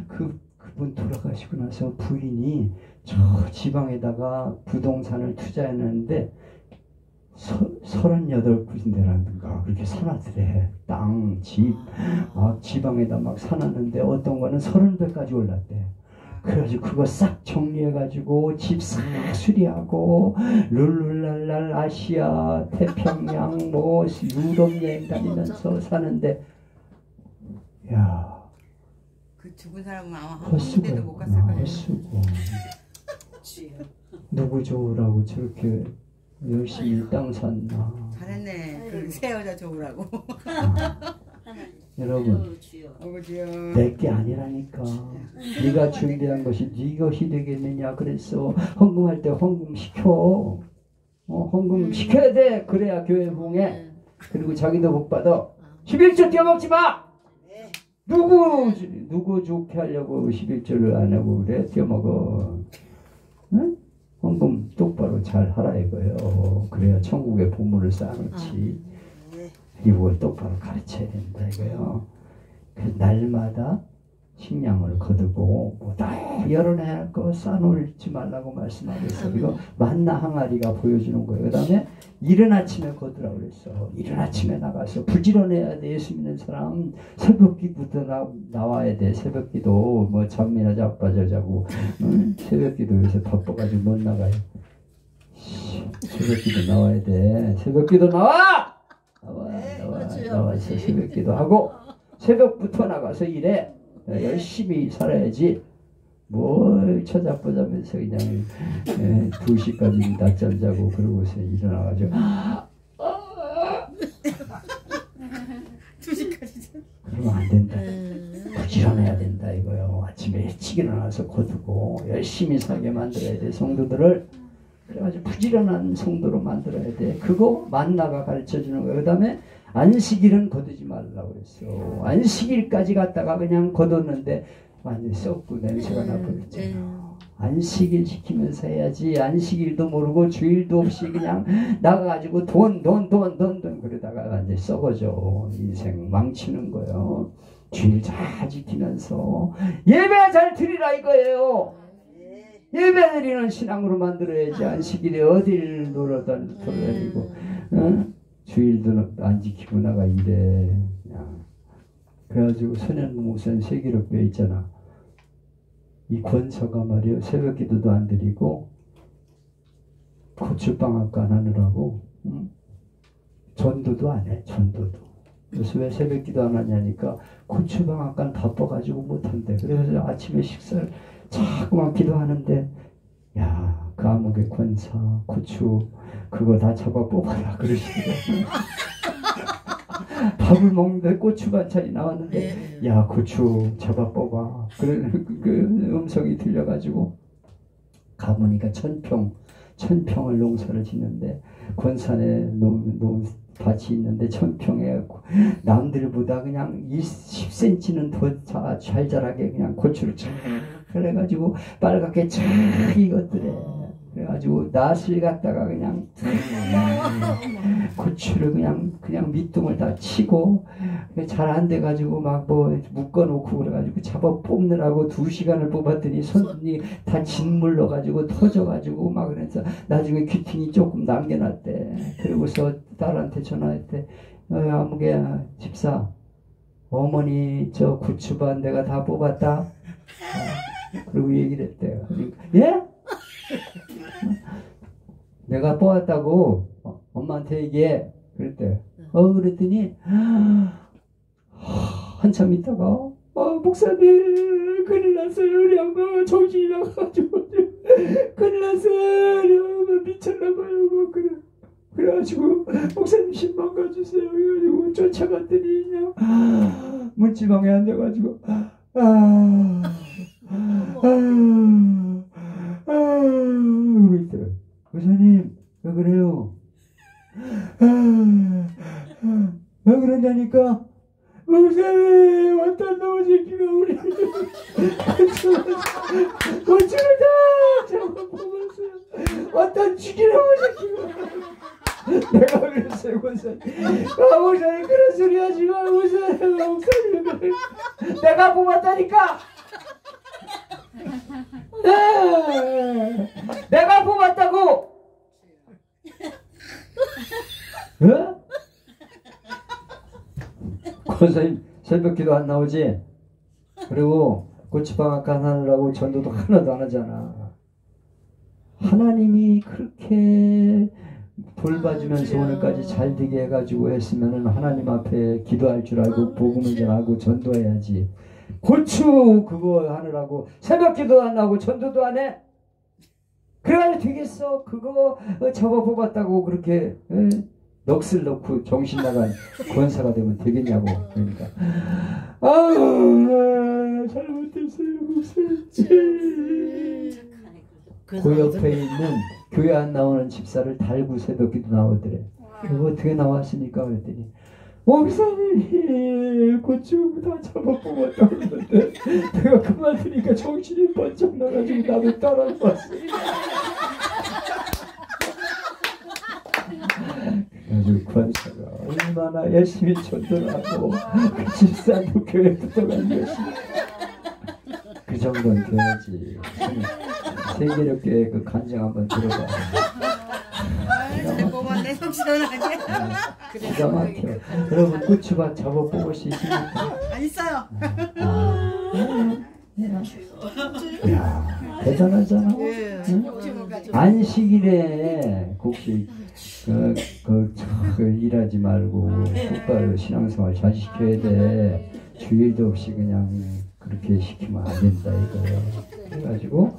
그분 돌아가시고 나서 부인이 저 지방에다가 부동산을 투자했는데 38군데라든가 그렇게 사놨더래. 땅, 집, 막 지방에다 막 사놨는데 어떤 거는 30배까지 올랐대. 그래가지고 그거 싹 정리해가지고 집 싹 수리하고 룰루랄랄 아시아 태평양 뭐 유럽 여행 다니면서 사는데 야 그 죽은 사람은 아마 한 헛수고 군데도 못 갔을 거예요. 헛수고 누구 좋으라고 저렇게 열심히 땅 샀나. 잘했네. 그 새 여자 좋으라고. 여러분 어거지요. 내게 아니라니까. 네가 준비한 것이 네 것이 되겠느냐. 그래서 헌금할 때 헌금 시켜. 헌금 시켜야 돼. 그래야 교회 부흥해. 그리고 자기도 복 받아. 11조 떼어먹지 마. 누구 좋게 하려고 11조를 안 하고 그래. 떼어먹어. 응? 헌금 똑바로 잘 하라 이거예요. 그래야 천국의 보물을 쌓아놓지. 이걸 똑바로 가르쳐야 된다 이거요. 그 날마다 식량을 거두고 뭐다 열어낼 거 쌓아놓지 말라고 말씀하셨어. 이거 만나 항아리가 보여주는 거예요. 그 다음에 이른 아침에 거두라고 그랬어. 이른 아침에 나가서 부지런해야 돼. 예수 믿는 사람 새벽기부터 나와야 돼. 새벽기도 뭐 잠이나 자빠져 응? 새벽기도 요새 바빠가지고 못 나가요. 새벽기도 나와야 돼. 새벽기도 나와서 새벽기도 하고 새벽부터 나가서 일해. 열심히 살아야지. 뭘 쳐다보자면서 그냥 2시까지 낮잠 자고 그러고서 일어나가지고 2시까지 그러면 안 된다. 부지런해야 된다 이거요. 아침에 일찍 일어나서 거두고 열심히 살게 만들어야 돼. 성도들을. 그래가지고 부지런한 성도로 만들어야 돼. 그거 만나가 가르쳐주는 거예요. 그 다음에 안식일은 거두지 말라고 그랬어. 안식일까지 갔다가 그냥 거뒀는데 완전히 썩고 냄새가 나버렸잖아. 안식일 지키면서 해야지. 안식일도 모르고 주일도 없이 그냥 나가가지고 돈 그러다가 완전히 썩어져. 인생 망치는 거예요. 주일 잘 지키면서 예배 잘 드리라 이거예요. 예배 드리는 신앙으로 만들어야지. 안식일에 어딜 돌아다니고 주일도 안 지키고 나가 이래. 그래가지고 선현무 목사님 세계로교회 있잖아. 이 권서가 말이요 새벽 기도도 안 드리고 고추방학도 안 하느라고 전도도 안 해. 전도도. 그래서 왜 새벽 기도 안 하냐니까 고추방학간 바빠가지고 못한대. 그래서 아침에 식사를 자꾸만 기도하는데 야 그 암흑의 권사 고추 그거 다 잡아 뽑아라 그러시더라고요. 밥을 먹는데 고추 반찬이 나왔는데 야 고추 잡아 뽑아 그런 그 음성이 들려가지고 가보니까 천평을 농사를 짓는데 권산에 밭이 있는데 천평에 남들보다 그냥 10cm는 더 잘 자라게 그냥 고추를 쫙 그래가지고 빨갛게 쫙 익었더래. 그래가지고 낫을 갖다가 그냥 고추를 그냥 밑둥을 다 치고 잘 안 돼가지고 막 뭐 묶어놓고 그래가지고 잡아 뽑느라고 2시간을 뽑았더니 손이 다 짓물러가지고 터져가지고 막 그래서 나중에 귀퉁이 조금 남겨놨대. 그리고서 딸한테 전화했대. 아무개 집사 어머니 저 고추밭 내가 다 뽑았다. 그리고 얘기를 했대요. 예? 내가 뽑았다고 엄마한테 얘기해. 그랬대. 그랬더니 한참 있다가 목사님 큰일 났어요. 우리 엄마 정신이 나가지고 큰일 났어요. 우리 엄마 미쳤나봐요. 뭐 그래가지고 목사님 신방 가주세요. 그래가지고 쫓아갔더니 그냥 문지방에 앉아가지고 그러고 있더라고요. 목사님 왜 그래요? 왜 그러냐니까 목사님 어떤 놈의 새끼가 우리 고추를 다 잡아 뽑았어요. 어떤 죽이놈의 새끼가 내가 그랬어요. 목사님 목사님 그런 소리 하지마. 목사님 내가 뽑았다니까. 내가 뽑았다고. 권사님 새벽기도 안 나오지? 그리고 고추방학 하느라고 전도도 하나도 안 하잖아. 하나님이 그렇게 돌봐주면서 오늘까지 잘 되게 해가지고 했으면은 하나님 앞에 기도할 줄 알고 복음을 전하고 전도해야지. 고추 그거 하느라고 새벽 기도도 안 하고 전도도 안 해? 그래야 되겠어? 그거 접어 뽑았다고 그렇게 넋을 넣고 정신 나간 권사가 되면 되겠냐고. 그러니까 아유 잘못했어요 목사님. 그 옆에 있는 교회 안 나오는 집사를 달고 새벽기도 나오더래. 그거 어떻게 나왔습니까? 그랬더니 목사님이 고추 다 잡아먹었다고 그러는데 내가 그 말 들으니까 정신이 번쩍 나가지고 나도 따라왔어. 그래가지고 권사가 얼마나 열심히 전도를 하고 그 집사도 교회 붙어간 열심히 그 정도는 돼야지. 세계력교회 그 간증 한번 들어봐. 뭐만 내 솜씨는 아니야. 기가 막혀. 여러분 고추밭 잡아보고 있습니까? 있어요. 야 대단하잖아. 응? 안식일에 곡식 일하지 말고 똑바로 신앙생활 잘 시켜야 돼. 주일도 없이 그냥 그렇게 시키면 안 된다 이거예요. 그래가지고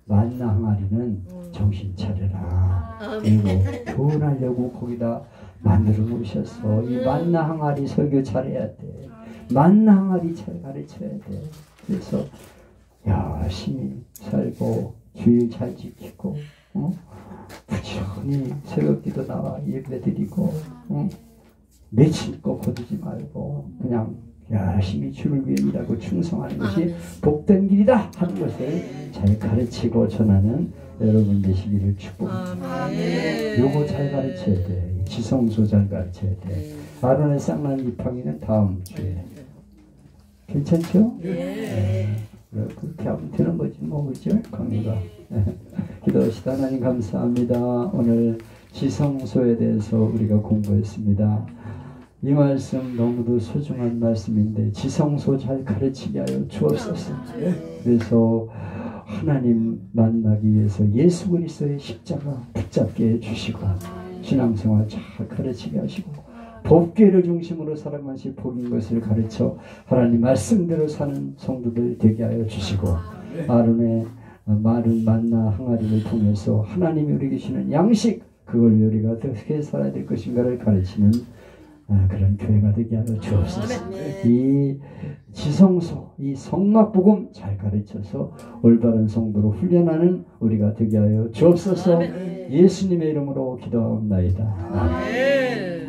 만나 항아리는 정신 차려라. 그리고 교훈하려고 거기다 만들어 놓으셨어. 이 만나 항아리 설교 잘해야 돼. 만나 항아리 잘 가르쳐야 돼. 그래서 열심히 살고 주일 잘 지키고 부지런히 새벽기도 나와 예배드리고 며칠 거 거두지 말고 그냥 열심히 주를 위해 일하고 충성하는 것이 복된 길이다 하는 것을 잘 가르치고 전하는 여러분 되시기를 축복합니다. 요거 잘 가르쳐야 돼. 지성소 잘 가르쳐야 돼. 아론의 쌍난 지팡이는 다음 주에. 괜찮죠? 그렇게 하면 되는 거지 뭐. 그죠? 강의가. 기도하시다. 하나님 감사합니다. 오늘 지성소에 대해서 우리가 공부했습니다. 이 말씀 너무도 소중한 말씀인데 지성소 잘 가르치게 하여 주옵소서. 그래서 하나님 만나기 위해서 예수 그리스도의 십자가 붙잡게 해주시고 신앙생활 잘 가르치게 하시고 법궤를 중심으로 살아가는 것이 복인 것을 가르쳐 하나님 말씀대로 사는 성도들 되게 하여 주시고 아론의 마른 만나 항아리를 통해서 하나님이 우리 계시는 양식 그걸 우리가 어떻게 살아야 될 것인가를 가르치는 그런 교회가 되게 하여 주옵소서. 이 지성소, 이 성막복음 잘 가르쳐서 올바른 성도로 훈련하는 우리가 되게 하여 주옵소서. 예수님의 이름으로 기도하옵나이다. 아멘.